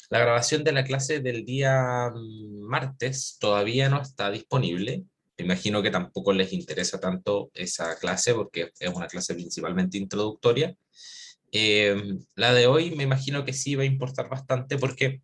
La grabación de la clase del día martes todavía no está disponible. Me imagino que tampoco les interesa tanto esa clase porque es una clase principalmente introductoria. La de hoy me imagino que sí va a importar bastante porque,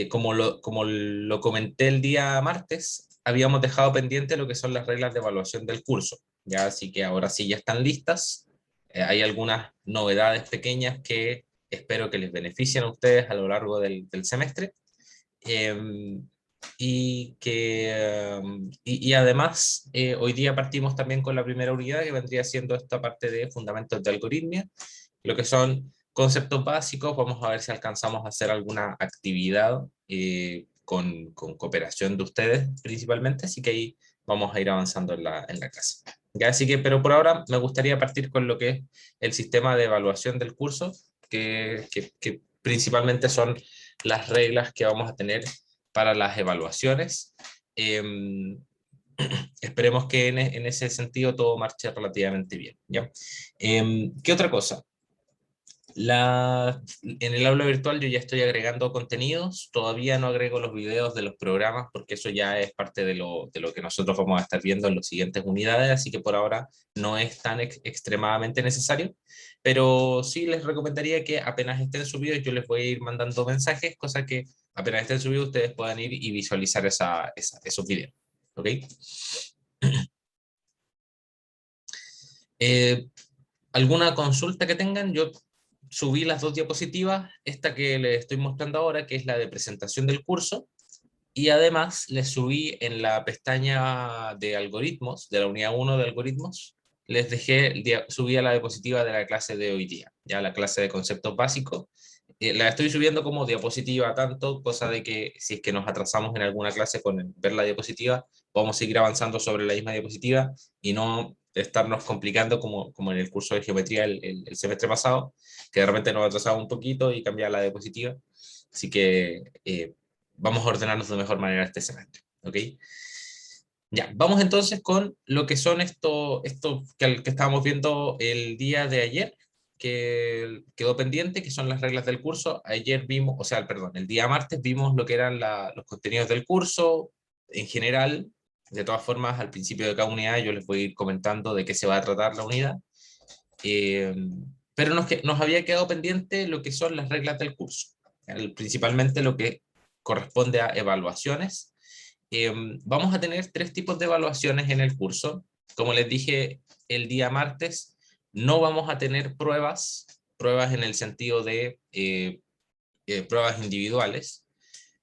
como lo comenté el día martes, habíamos dejado pendiente lo que son las reglas de evaluación del curso. Ya, así que ahora sí ya están listas. Hay algunas novedades pequeñas que espero que les beneficien a ustedes a lo largo del semestre. Eh, y además, hoy día partimos también con la primera unidad que vendría siendo esta parte de fundamentos de algoritmia, lo que son conceptos básicos. Vamos a ver si alcanzamos a hacer alguna actividad con cooperación de ustedes principalmente, así que ahí vamos a ir avanzando en la clase. Ya, así que, pero por ahora me gustaría partir con lo que es el sistema de evaluación del curso, que principalmente son las reglas que vamos a tener para las evaluaciones. Eh, Esperemos que en ese sentido todo marche relativamente bien, ¿ya? ¿Qué otra cosa? En el aula virtual yo ya estoy agregando contenidos, todavía no agrego los videos de los programas porque eso ya es parte de lo que nosotros vamos a estar viendo en las siguientes unidades, así que por ahora no es tan extremadamente necesario, pero sí les recomendaría que apenas estén subidos yo les voy a ir mandando mensajes, cosa que apenas estén subidos ustedes puedan ir y visualizar esos videos, ¿ok? Eh, ¿Alguna consulta que tengan? Yo subí las dos diapositivas, esta que les estoy mostrando ahora, que es la de presentación del curso, y además les subí en la pestaña de algoritmos, de la unidad uno de algoritmos, les dejé, subí a la diapositiva de la clase de hoy día, ya la clase de conceptos básicos. La estoy subiendo como diapositiva tanto, cosa de que si es que nos atrasamos en alguna clase con ver la diapositiva, podemos seguir avanzando sobre la misma diapositiva y no estarnos complicando como en el curso de geometría el semestre pasado, que de repente nos atrasaba un poquito y cambiaba la diapositiva. Así que vamos a ordenarnos de mejor manera este semestre, ¿ok? Ya, vamos entonces con lo que son esto que estábamos viendo el día de ayer, que quedó pendiente, que son las reglas del curso. Ayer vimos, o sea, perdón, el día martes vimos lo que eran los contenidos del curso en general. De todas formas, al principio de cada unidad yo les voy a ir comentando de qué se va a tratar la unidad. Eh, pero nos había quedado pendiente lo que son las reglas del curso, principalmente lo que corresponde a evaluaciones. Vamos a tener tres tipos de evaluaciones en el curso. Como les dije el día martes, no vamos a tener pruebas en el sentido de pruebas individuales,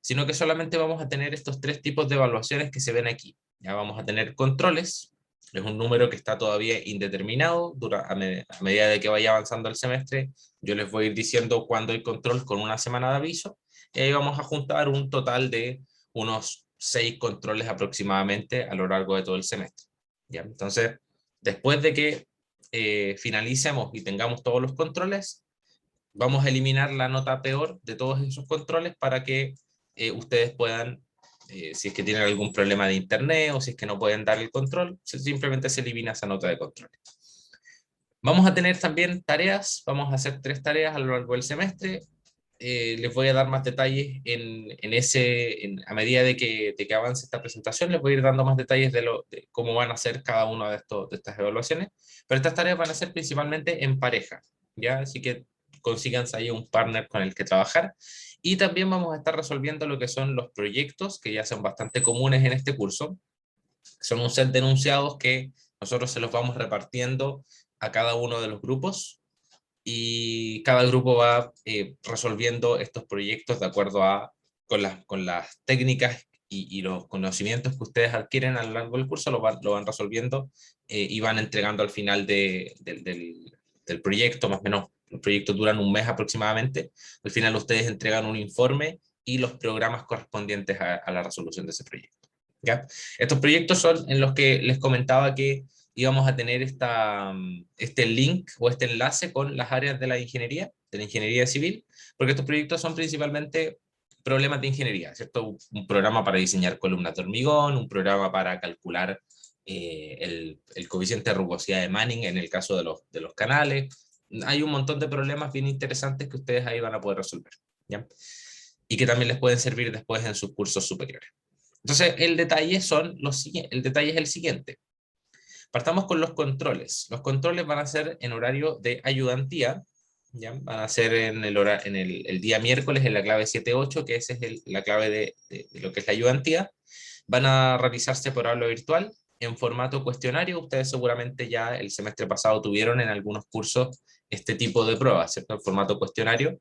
sino que solamente vamos a tener estos tres tipos de evaluaciones que se ven aquí. Ya vamos a tener controles, es un número que está todavía indeterminado, a medida de que vaya avanzando el semestre, yo les voy a ir diciendo cuándo hay control con una semana de aviso, y ahí vamos a juntar un total de unos 6 controles aproximadamente a lo largo de todo el semestre. ¿Ya? Entonces, después de que finalicemos y tengamos todos los controles, vamos a eliminar la nota peor de todos esos controles para que ustedes puedan, si es que tienen algún problema de internet o si es que no pueden dar el control, simplemente se elimina esa nota de control. Vamos a tener también tareas, vamos a hacer 3 tareas a lo largo del semestre. Les voy a dar más detalles a medida de que avance esta presentación, les voy a ir dando más detalles de cómo van a ser cada una de estas evaluaciones, pero estas tareas van a ser principalmente en pareja, ¿ya? Así que consíganse ahí un partner con el que trabajar. Y también vamos a estar resolviendo lo que son los proyectos, que ya son bastante comunes en este curso. Son un set de enunciados que nosotros se los vamos repartiendo a cada uno de los grupos y cada grupo va resolviendo estos proyectos de acuerdo con las técnicas y los conocimientos que ustedes adquieren a lo largo del curso, lo van resolviendo y van entregando al final del proyecto, más o menos. Los proyectos duran un mes aproximadamente. Al final ustedes entregan un informe y los programas correspondientes a la resolución de ese proyecto. ¿Ya? Estos proyectos son en los que les comentaba que íbamos a tener este link o este enlace con las áreas de la ingeniería civil, porque estos proyectos son principalmente problemas de ingeniería, ¿cierto? Un programa para diseñar columnas de hormigón, un programa para calcular el coeficiente de rugosidad de Manning en el caso de los canales. Hay un montón de problemas bien interesantes que ustedes ahí van a poder resolver, ¿ya? y que también les pueden servir después en sus cursos superiores. Entonces, el detalle es el siguiente. Partamos con los controles. Los controles van a ser en horario de ayudantía, ¿ya? Van a ser en el día miércoles en la clave 7-8, que esa es la clave de lo que es la ayudantía. Van a realizarse por aula virtual en formato cuestionario. Ustedes seguramente ya el semestre pasado tuvieron en algunos cursos este tipo de pruebas, ¿cierto? En formato cuestionario.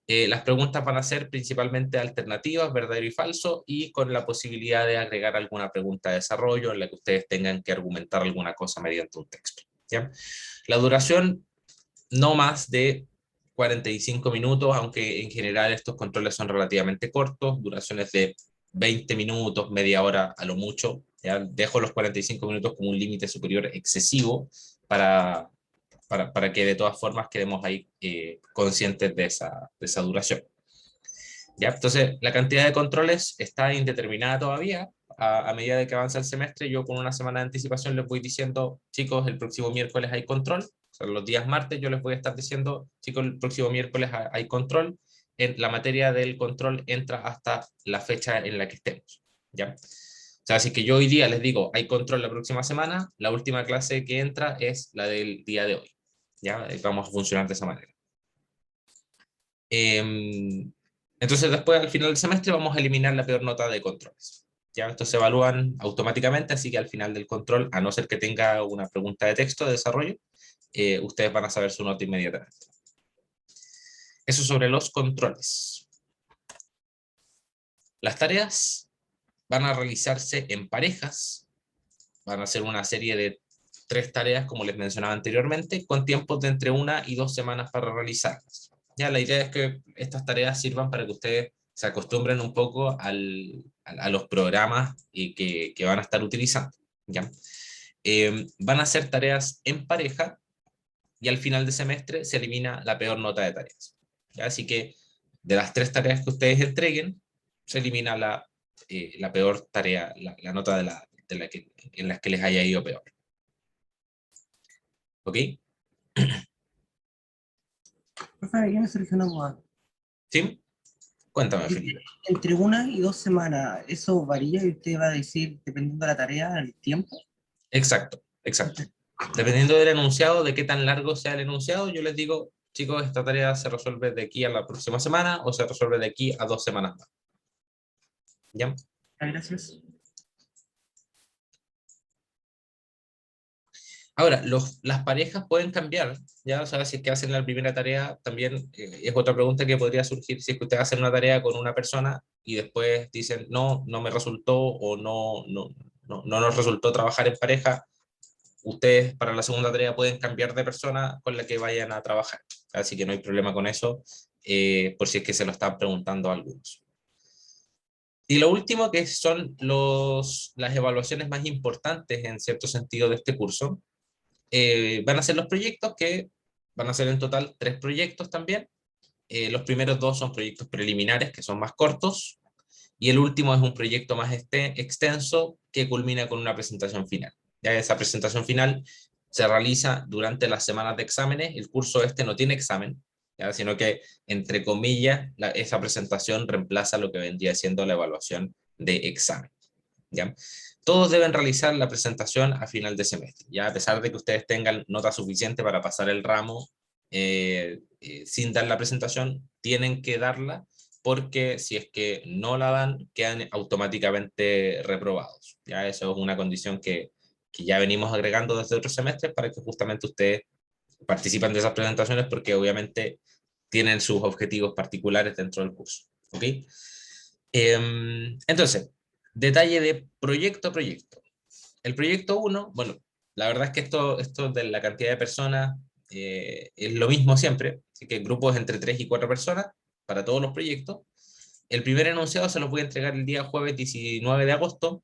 Las preguntas van a ser principalmente alternativas, verdadero y falso, y con la posibilidad de agregar alguna pregunta de desarrollo en la que ustedes tengan que argumentar alguna cosa mediante un texto, ¿ya? La duración no más de 45 minutos, aunque en general estos controles son relativamente cortos, duraciones de 20 minutos, media hora a lo mucho, ¿ya? Dejo los 45 minutos como un límite superior excesivo para que de todas formas quedemos ahí conscientes de esa duración. ¿Ya? Entonces, la cantidad de controles está indeterminada todavía. A medida de que avanza el semestre, yo con una semana de anticipación les voy diciendo, chicos, el próximo miércoles hay control. O sea, los días martes yo les voy a estar diciendo, chicos, el próximo miércoles hay control. En la materia del control entra hasta la fecha en la que estemos, ¿ya? O sea, así que yo hoy día les digo, hay control la próxima semana, la última clase que entra es la del día de hoy, ¿ya? Vamos a funcionar de esa manera. Entonces después al final del semestre vamos a eliminar la peor nota de controles. ¿Ya? Estos se evalúan automáticamente, así que al final del control, a no ser que tenga una pregunta de texto de desarrollo, ustedes van a saber su nota inmediatamente. Eso sobre los controles. Las tareas van a realizarse en parejas, van a ser una serie de 3 tareas, como les mencionaba anteriormente, con tiempos de entre 1 y 2 semanas para realizarlas. Ya, la idea es que estas tareas sirvan para que ustedes se acostumbren un poco a los programas que van a estar utilizando, ¿ya? Van a ser tareas en pareja y al final de semestre se elimina la peor nota de tareas, ¿ya? Así que de las 3 tareas que ustedes entreguen, se elimina la peor tarea, la nota en las que les haya ido peor. ¿Ok? Profe, aquí me surgió una duda. ¿Sí? Cuéntame, Felipe. Entre 1 y 2 semanas, ¿eso varía y usted va a decir, dependiendo de la tarea, el tiempo? Exacto, exacto. Dependiendo del enunciado, de qué tan largo sea el enunciado, yo les digo, chicos, esta tarea se resuelve de aquí a la próxima semana o se resuelve de aquí a 2 semanas más. ¿Ya? Gracias. Ahora, las parejas pueden cambiar, ¿ya? O sea, si es que hacen la primera tarea, también es otra pregunta que podría surgir si es que ustedes hacen una tarea con una persona y después dicen, no, no me resultó o no nos resultó trabajar en pareja. Ustedes para la segunda tarea pueden cambiar de persona con la que vayan a trabajar. Así que no hay problema con eso, por si es que se lo están preguntando a algunos. Y lo último que son las evaluaciones más importantes en cierto sentido de este curso, van a ser los proyectos, que van a ser en total 3 proyectos también. Los primeros 2 son proyectos preliminares, que son más cortos, y el último es un proyecto más extenso que culmina con una presentación final. Ya esa presentación final se realiza durante las semanas de exámenes. El curso este no tiene examen, ¿ya? Sino que, entre comillas, esa presentación reemplaza lo que vendría siendo la evaluación de examen, ¿ya? Todos deben realizar la presentación a final de semestre, ya a pesar de que ustedes tengan nota suficiente para pasar el ramo sin dar la presentación, tienen que darla, porque si es que no la dan, quedan automáticamente reprobados. Ya eso es una condición que ya venimos agregando desde otros semestres para que justamente ustedes participen de esas presentaciones, porque obviamente tienen sus objetivos particulares dentro del curso. ¿Ok? Entonces, detalle de proyecto a proyecto. El proyecto 1, bueno, la verdad es que esto de la cantidad de personas es lo mismo siempre, así que grupos entre 3 y 4 personas para todos los proyectos. El primer enunciado se los voy a entregar el día jueves 19 de agosto.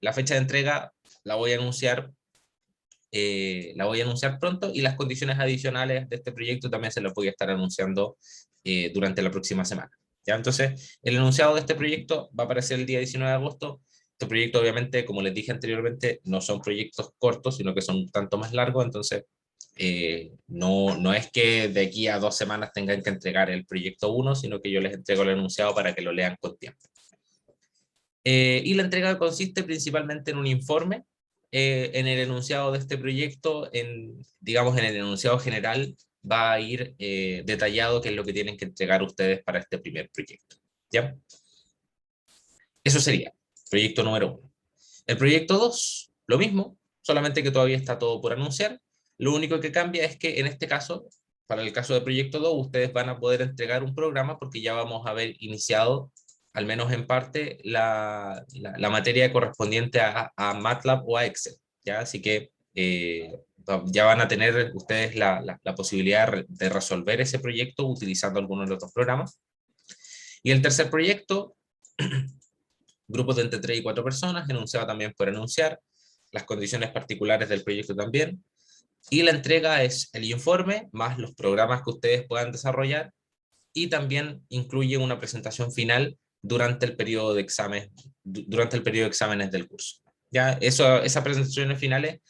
La fecha de entrega la voy a anunciar pronto, y las condiciones adicionales de este proyecto también se las voy a estar anunciando durante la próxima semana. ¿Ya? Entonces, el enunciado de este proyecto va a aparecer el día 19 de agosto. Este proyecto, obviamente, como les dije anteriormente, no son proyectos cortos, sino que son un tanto más largos, entonces No es que de aquí a 2 semanas tengan que entregar el proyecto 1, sino que yo les entrego el enunciado para que lo lean con tiempo. Y la entrega consiste principalmente en un informe. En el enunciado de este proyecto, digamos en el enunciado general, va a ir detallado qué es lo que tienen que entregar ustedes para este primer proyecto. ¿Ya? Eso sería proyecto número 1. El proyecto 2, lo mismo, solamente que todavía está todo por anunciar. Lo único que cambia es que en este caso, para el caso de proyecto 2, ustedes van a poder entregar un programa porque ya vamos a haber iniciado, al menos en parte, la materia correspondiente a MATLAB o a Excel. ¿Ya? Así que ya van a tener ustedes la posibilidad de resolver ese proyecto utilizando algunos de los otros programas. Y el tercer proyecto, grupos de entre 3 y 4 personas, enunciado también por enunciar, las condiciones particulares del proyecto también, y la entrega es el informe más los programas que ustedes puedan desarrollar, y también incluye una presentación final durante el periodo de examen, durante el periodo de exámenes del curso. Ya, esas presentaciones finales,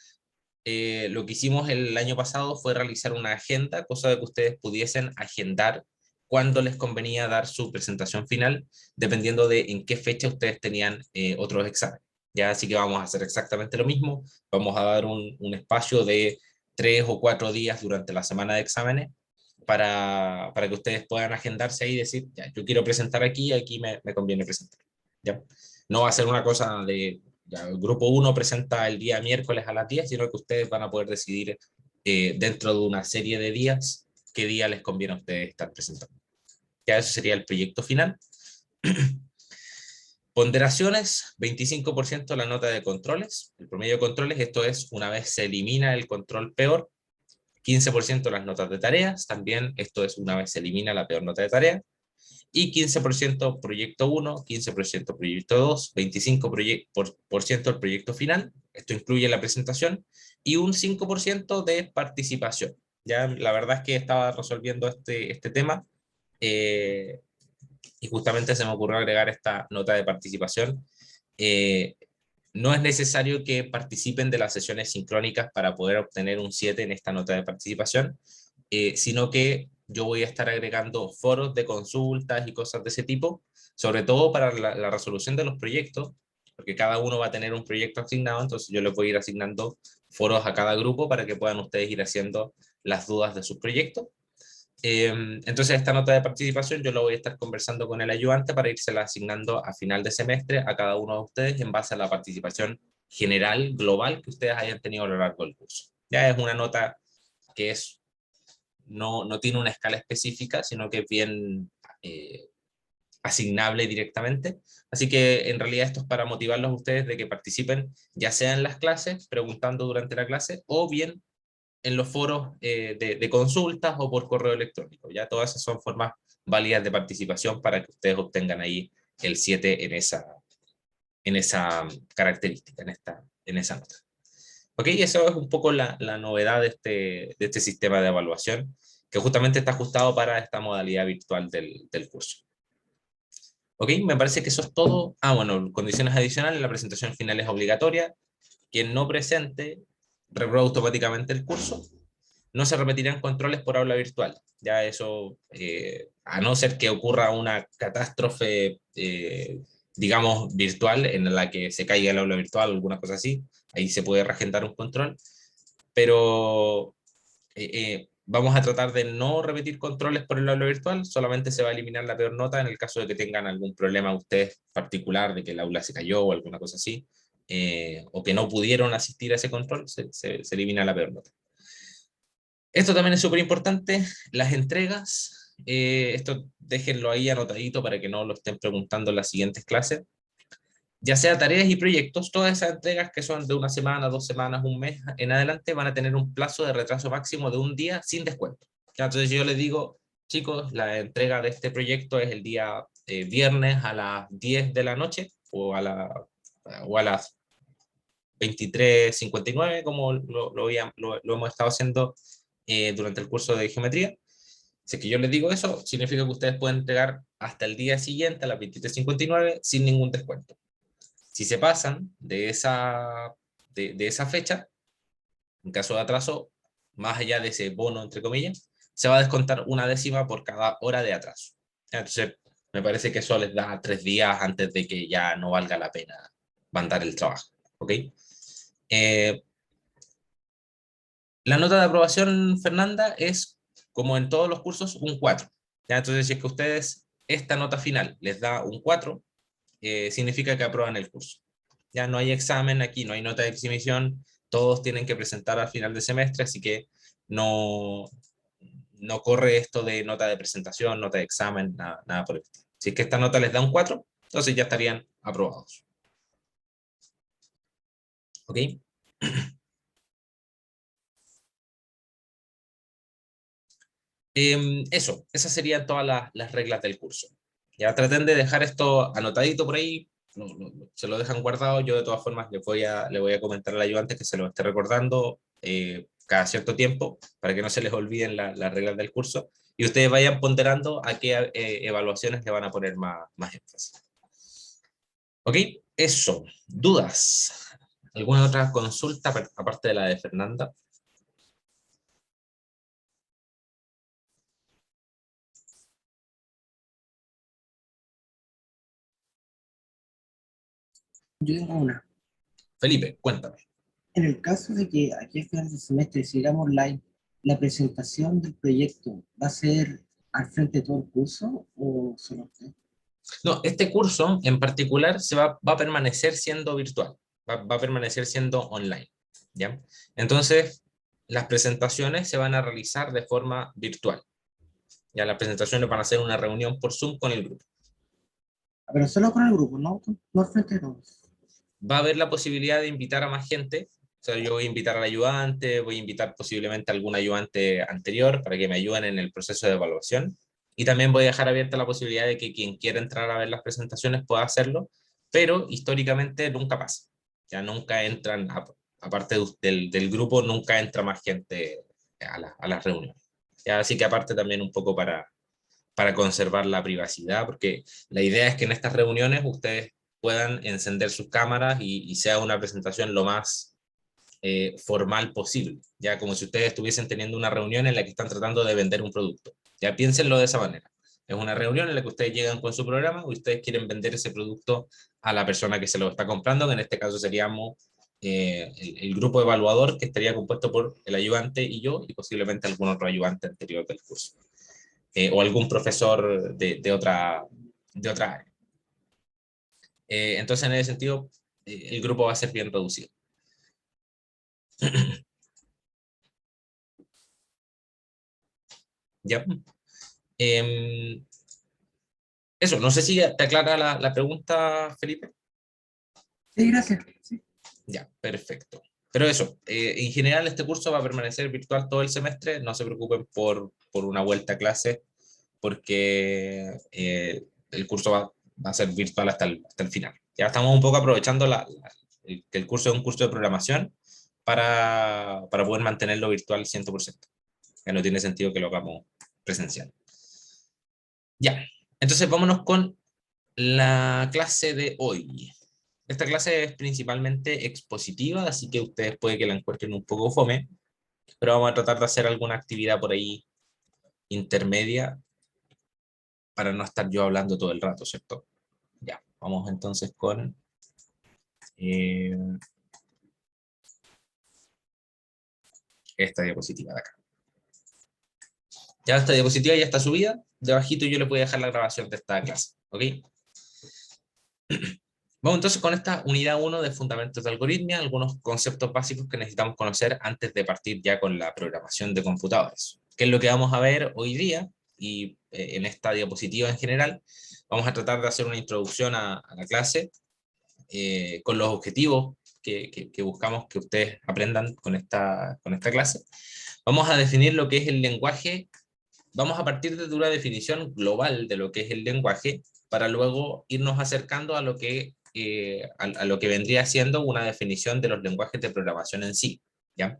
lo que hicimos el año pasado fue realizar una agenda, cosa de que ustedes pudiesen agendar cuándo les convenía dar su presentación final, dependiendo de en qué fecha ustedes tenían otros exámenes. Ya, así que vamos a hacer exactamente lo mismo. Vamos a dar un espacio de 3 o 4 días durante la semana de exámenes para que ustedes puedan agendarse ahí y decir, ya, yo quiero presentar aquí, aquí me conviene presentar. ¿Ya? No va a ser una cosa de, ya, el grupo 1 presenta el día miércoles a las 10, sino que ustedes van a poder decidir dentro de una serie de días qué día les conviene a ustedes estar presentando. Ya eso sería el proyecto final. Ponderaciones, 25% la nota de controles. El promedio de controles, esto es una vez se elimina el control peor. 15% las notas de tareas, también esto es una vez se elimina la peor nota de tarea. Y 15% proyecto 1, 15% proyecto 2, 25% el proyecto final, esto incluye la presentación, y un 5% de participación. Ya la verdad es que estaba resolviendo este tema eh, y justamente se me ocurrió agregar esta nota de participación. Eh, no es necesario que participen de las sesiones sincrónicas para poder obtener un 7 en esta nota de participación, sino que yo voy a estar agregando foros de consultas y cosas de ese tipo, sobre todo para la resolución de los proyectos, porque cada uno va a tener un proyecto asignado, entonces yo les voy a ir asignando foros a cada grupo para que puedan ustedes ir haciendo las dudas de sus proyectos. Entonces esta nota de participación yo lo voy a estar conversando con el ayudante para írsela asignando a final de semestre a cada uno de ustedes en base a la participación general, global que ustedes hayan tenido a lo largo del curso. Ya es una nota que no tiene una escala específica, sino que es bien asignable directamente. Así que en realidad esto es para motivarlos a ustedes de que participen ya sea en las clases, preguntando durante la clase, o bien en los foros de consultas o por correo electrónico. Ya todas esas son formas válidas de participación para que ustedes obtengan ahí el 7 en esa característica, en esa nota. Ok, eso es un poco la novedad de este sistema de evaluación, que justamente está ajustado para esta modalidad virtual del curso. Ok, me parece que eso es todo. Bueno, condiciones adicionales, la presentación final es obligatoria. Quien no presente, reprueba automáticamente el curso. No se repetirán controles por aula virtual. Ya eso, a no ser que ocurra una catástrofe, digamos, virtual en la que se caiga el aula virtual o alguna cosa así, ahí se puede reagendar un control, pero vamos a tratar de no repetir controles por el aula virtual, solamente se va a eliminar la peor nota en el caso de que tengan algún problema ustedes particular, de que el aula se cayó o alguna cosa así, o que no pudieron asistir a ese control, se elimina la peor nota. Esto también es súper importante, las entregas, esto déjenlo ahí anotadito para que no lo estén preguntando en las siguientes clases. Ya sea tareas y proyectos, todas esas entregas que son de 1 semana, 2 semanas, un mes en adelante van a tener un plazo de retraso máximo de un día sin descuento. ¿Ya? Entonces yo les digo, chicos, la entrega de este proyecto es el día viernes a las 10 de la noche o a las 23:59, como lo hemos estado haciendo durante el curso de geometría. Si es que yo les digo eso, significa que ustedes pueden entregar hasta el día siguiente a las 23:59 sin ningún descuento. Si se pasan de esa fecha, en caso de atraso, más allá de ese bono, entre comillas, se va a descontar una décima por cada hora de atraso. Entonces, me parece que eso les da 3 días antes de que ya no valga la pena mandar el trabajo. ¿Ok? La nota de aprobación, Fernanda, es, como en todos los cursos, un 4. ¿Ya? Entonces, si es que ustedes esta nota final les da un 4, significa que aprueban el curso. Ya no hay examen aquí, no hay nota de exhibición, todos tienen que presentar al final de semestre, así que no, no corre esto de nota de presentación, nota de examen, nada por el estilo. Si es que esta nota les da un 4, entonces ya estarían aprobados. ¿Ok? Esas serían todas las reglas del curso. Ya traten de dejar esto anotadito por ahí, se lo dejan guardado. Yo de todas formas le voy a comentar al ayudante que se lo esté recordando cada cierto tiempo para que no se les olviden las reglas del curso y ustedes vayan ponderando a qué evaluaciones le van a poner más énfasis. ¿Ok? Eso. ¿Dudas? ¿Alguna otra consulta aparte de la de Fernanda? Yo tengo una. Felipe, cuéntame. En el caso de que aquí al final del semestre sigamos online, ¿la presentación del proyecto va a ser al frente de todo el curso o solo usted? No, este curso en particular va a permanecer siendo virtual, va a permanecer siendo online, ¿ya? Entonces, las presentaciones se van a realizar de forma virtual. Ya las presentaciones van a ser una reunión por Zoom con el grupo. Ah, pero solo con el grupo, no al frente de todos. Va a haber la posibilidad de invitar a más gente. O sea, yo voy a invitar al ayudante, voy a invitar posiblemente a algún ayudante anterior para que me ayuden en el proceso de evaluación. Y también voy a dejar abierta la posibilidad de que quien quiera entrar a ver las presentaciones pueda hacerlo, pero históricamente nunca pasa. Ya nunca entran, aparte del grupo, nunca entra más gente a las reuniones. Ya, así que aparte también un poco para conservar la privacidad, porque la idea es que en estas reuniones ustedes puedan encender sus cámaras y sea una presentación lo más formal posible, ya como si ustedes estuviesen teniendo una reunión en la que están tratando de vender un producto. Ya piénsenlo de esa manera. Es una reunión en la que ustedes llegan con su programa y ustedes quieren vender ese producto a la persona que se lo está comprando, que en este caso seríamos el grupo evaluador, que estaría compuesto por el ayudante y yo, y posiblemente algún otro ayudante anterior del curso. O algún profesor de otra área. Entonces, en ese sentido, el grupo va a ser bien reducido. ¿Ya? Eh, Eso, no sé si te aclara la pregunta, Felipe. Sí, gracias. Sí. Ya, perfecto. Pero eso, en general este curso va a permanecer virtual todo el semestre, no se preocupen por una vuelta a clase, porque el curso va a ser virtual hasta el final. Ya estamos un poco aprovechando que el curso es un curso de programación para poder mantenerlo virtual 100%. Ya no tiene sentido que lo hagamos presencial. Ya, entonces vámonos con la clase de hoy. Esta clase es principalmente expositiva, así que ustedes puede que la encuentren un poco fome, pero vamos a tratar de hacer alguna actividad por ahí intermedia para no estar yo hablando todo el rato, ¿cierto? Ya, vamos entonces con eh, esta diapositiva de acá. Ya esta diapositiva ya está subida, debajito yo les voy a dejar la grabación de esta clase, ¿ok? Vamos entonces con esta unidad 1 de fundamentos de algoritmia, algunos conceptos básicos que necesitamos conocer antes de partir ya con la programación de computadores. ¿Qué es lo que vamos a ver hoy día? Y en esta diapositiva en general, vamos a tratar de hacer una introducción a la clase con los objetivos que buscamos que ustedes aprendan con esta clase. Vamos a definir lo que es el lenguaje. Vamos a partir de una definición global de lo que es el lenguaje para luego irnos acercando a lo que vendría siendo una definición de los lenguajes de programación en sí, ¿ya?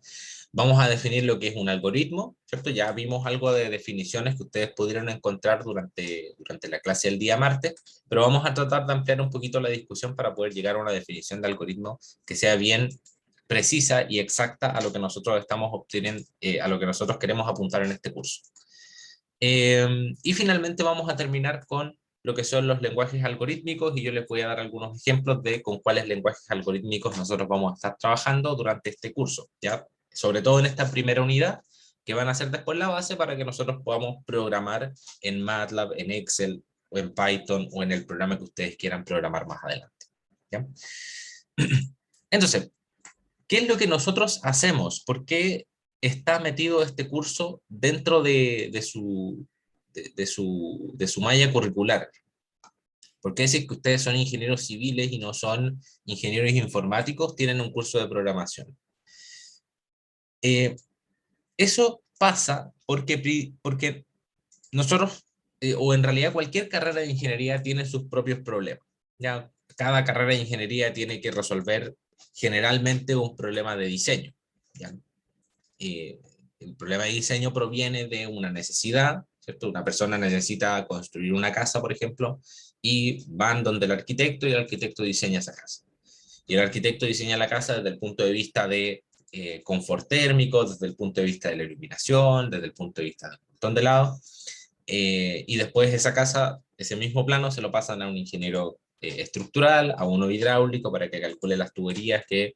Vamos a definir lo que es un algoritmo, ¿cierto? Ya vimos algo de definiciones que ustedes pudieron encontrar durante la clase del día martes, pero vamos a tratar de ampliar un poquito la discusión para poder llegar a una definición de algoritmo que sea bien precisa y exacta a lo que nosotros estamos obteniendo, a lo que nosotros queremos apuntar en este curso. Y finalmente vamos a terminar con lo que son los lenguajes algorítmicos, y yo les voy a dar algunos ejemplos de con cuáles lenguajes algorítmicos nosotros vamos a estar trabajando durante este curso, ¿ya? Sobre todo en esta primera unidad, que van a ser después la base para que nosotros podamos programar en MATLAB, en Excel, o en Python, o en el programa que ustedes quieran programar más adelante, ¿ya? Entonces, ¿qué es lo que nosotros hacemos? ¿Por qué está metido este curso dentro de su malla curricular? ¿Por qué decir que ustedes son ingenieros civiles y no son ingenieros informáticos? Tienen un curso de programación. Eso pasa porque nosotros, o en realidad cualquier carrera de ingeniería tiene sus propios problemas. Ya cada carrera de ingeniería tiene que resolver generalmente un problema de diseño, ¿ya? El problema de diseño proviene de una necesidad, ¿cierto? Una persona necesita construir una casa, por ejemplo, y van donde el arquitecto, y el arquitecto diseña esa casa. Y el arquitecto diseña la casa desde el punto de vista de confort térmico, desde el punto de vista de la iluminación, desde el punto de vista de un montón de lados. Y después esa casa, ese mismo plano, se lo pasan a un ingeniero estructural, a uno hidráulico, para que calcule las tuberías que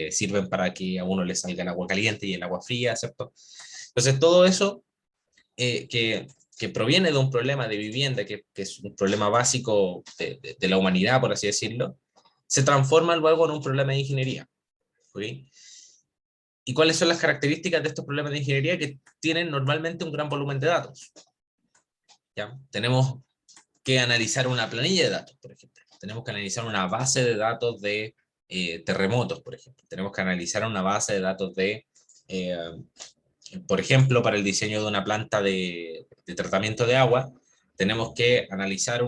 sirven para que a uno le salga el agua caliente y el agua fría, ¿cierto? Entonces todo eso que proviene de un problema de vivienda, que es un problema básico de la humanidad, por así decirlo, se transforma luego en un problema de ingeniería, ¿ok? ¿Y cuáles son las características de estos problemas de ingeniería? Que tienen normalmente un gran volumen de datos, ¿ya? Tenemos que analizar una planilla de datos, por ejemplo. Tenemos que analizar una base de datos de terremotos, por ejemplo. Tenemos que analizar una base de datos de, eh, por ejemplo, para el diseño de una planta de tratamiento de agua, tenemos que analizar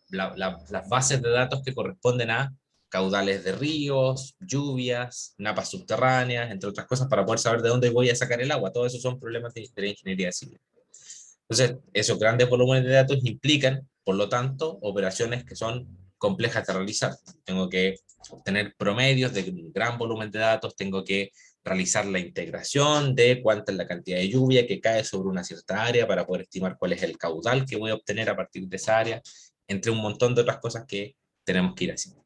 las bases de datos que corresponden a caudales de ríos, lluvias, napas subterráneas, entre otras cosas, para poder saber de dónde voy a sacar el agua. Todos esos son problemas de la ingeniería civil. Entonces, esos grandes volúmenes de datos implican, por lo tanto, operaciones que son complejas de realizar. Tengo que obtener promedios de un gran volumen de datos, tengo que realizar la integración de cuánta es la cantidad de lluvia que cae sobre una cierta área para poder estimar cuál es el caudal que voy a obtener a partir de esa área, entre un montón de otras cosas que tenemos que ir haciendo.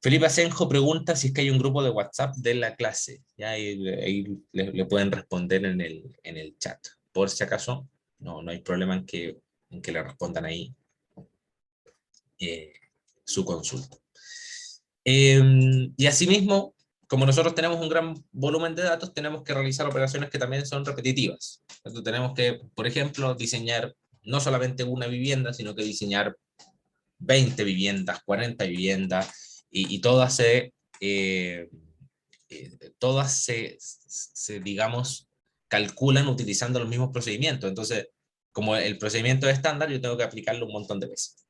Felipe Asenjo pregunta si es que hay un grupo de WhatsApp de la clase. Ya ahí le pueden responder en el chat. Por si acaso, no hay problema en que le respondan ahí su consulta. Y asimismo, como nosotros tenemos un gran volumen de datos, tenemos que realizar operaciones que también son repetitivas. Entonces tenemos que, por ejemplo, diseñar no solamente una vivienda, sino que diseñar 20 viviendas, 40 viviendas, y todas digamos, calculan utilizando los mismos procedimientos. Entonces, como el procedimiento es estándar, yo tengo que aplicarlo un montón de veces.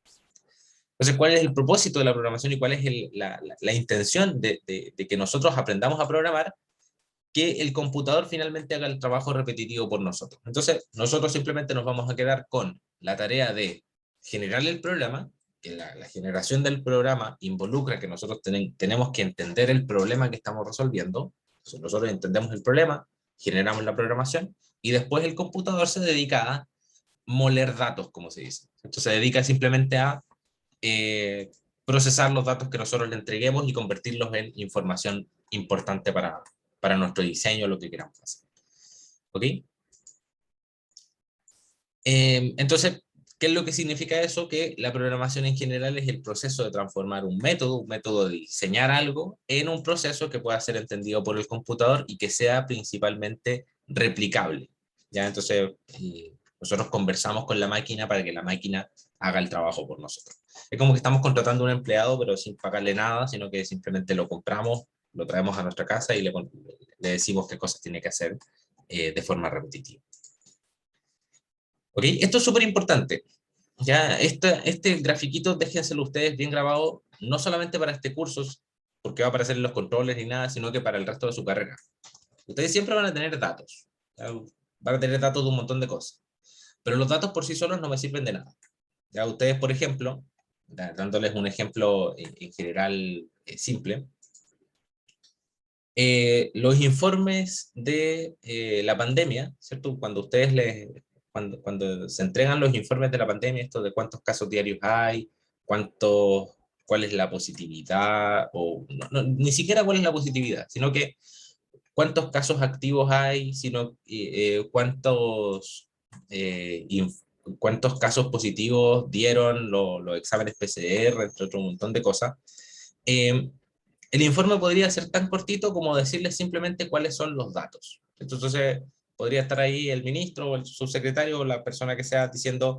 Entonces, ¿cuál es el propósito de la programación y cuál es la intención de que nosotros aprendamos a programar? Que el computador finalmente haga el trabajo repetitivo por nosotros. Entonces, nosotros simplemente nos vamos a quedar con la tarea de generar el programa, que la generación del programa involucra que nosotros tenemos que entender el problema que estamos resolviendo. Entonces, nosotros entendemos el problema, generamos la programación, y después el computador se dedica a moler datos, como se dice. Entonces, se dedica simplemente a procesar los datos que nosotros le entreguemos y convertirlos en información importante para nuestro diseño, lo que queramos hacer. ¿Ok? Entonces, ¿qué es lo que significa eso? Que la programación en general es el proceso de transformar un método de diseñar algo, en un proceso que pueda ser entendido por el computador y que sea principalmente replicable. ¿Ya? Entonces, nosotros conversamos con la máquina para que la máquina haga el trabajo por nosotros. Es como que estamos contratando a un empleado, pero sin pagarle nada, sino que simplemente lo compramos, lo traemos a nuestra casa y le decimos qué cosas tiene que hacer de forma repetitiva. ¿Ok? Esto es súper importante. Ya, este grafiquito, déjenselo ustedes bien grabado, no solamente para este curso, porque va a aparecer en los controles ni nada, sino que para el resto de su carrera. Ustedes siempre van a tener datos. ¿Ya? Van a tener datos de un montón de cosas. Pero los datos por sí solos no me sirven de nada. Ya ustedes, por ejemplo, dándoles un ejemplo en general simple, Los informes de la pandemia, ¿cierto? Cuando se entregan los informes de la pandemia, esto de cuántos casos diarios hay, cuál es la positividad, o ni siquiera cuál es la positividad, sino que cuántos casos activos hay, sino cuántos casos positivos dieron los exámenes PCR, entre otro montón de cosas. Eh, el informe podría ser tan cortito como decirles simplemente cuáles son los datos. Entonces, podría estar ahí el ministro o el subsecretario o la persona que sea diciendo,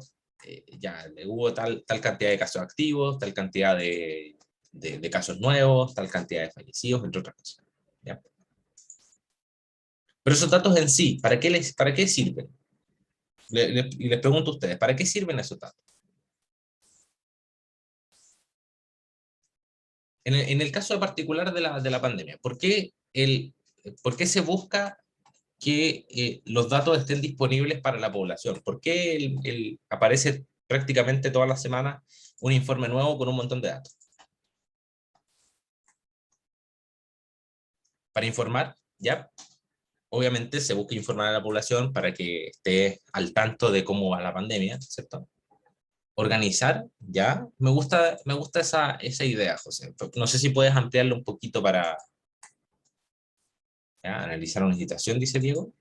ya, hubo tal cantidad de casos activos, tal cantidad de casos nuevos, tal cantidad de fallecidos, entre otras cosas. ¿Ya? Pero esos datos en sí, para qué sirven? Y les pregunto a ustedes, ¿para qué sirven esos datos? En el caso particular de la pandemia, ¿por qué se busca que los datos estén disponibles para la población? ¿Por qué aparece prácticamente todas las semanas un informe nuevo con un montón de datos? Para informar, ¿ya? Obviamente se busca informar a la población para que esté al tanto de cómo va la pandemia, ¿cierto? Organizar, ¿ya? Me gusta esa idea, José. No sé si puedes ampliarlo un poquito para, ¿ya? Analizar una situación, dice Diego.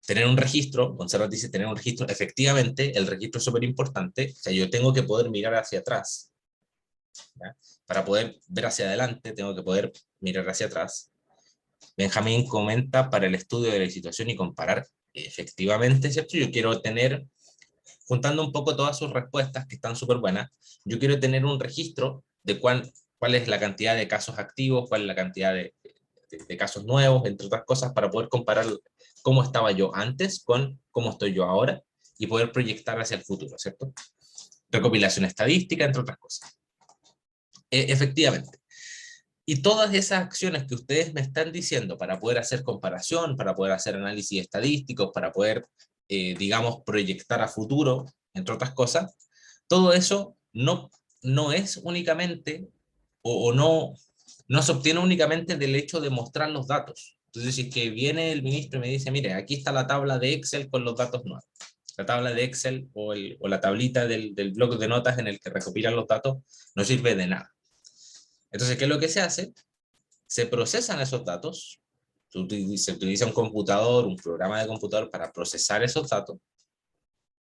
Tener un registro, Montserrat dice tener un registro, efectivamente, el registro es súper importante, o sea, yo tengo que poder mirar hacia atrás, ¿ya? Para poder ver hacia adelante, tengo que poder mirar hacia atrás. Benjamín comenta para el estudio de la situación y comparar, efectivamente, ¿cierto? Yo quiero tener, juntando un poco todas sus respuestas, que están súper buenas, yo quiero tener un registro de cuál es la cantidad de casos activos, cuál es la cantidad de casos nuevos, entre otras cosas, para poder comparar cómo estaba yo antes con cómo estoy yo ahora y poder proyectar hacia el futuro, ¿cierto? Recopilación estadística, entre otras cosas. Efectivamente. Y todas esas acciones que ustedes me están diciendo para poder hacer comparación, para poder hacer análisis estadísticos, para poder, digamos, proyectar a futuro, entre otras cosas, todo eso no es únicamente, o no se obtiene únicamente del hecho de mostrar los datos. Entonces, si es que viene el ministro y me dice, mire, aquí está la tabla de Excel con los datos nuevos. La tabla de Excel o la tablita del bloc de notas en el que recopilan los datos no sirve de nada. Entonces, ¿qué es lo que se hace? Se procesan esos datos, se utiliza un computador, un programa de computador para procesar esos datos,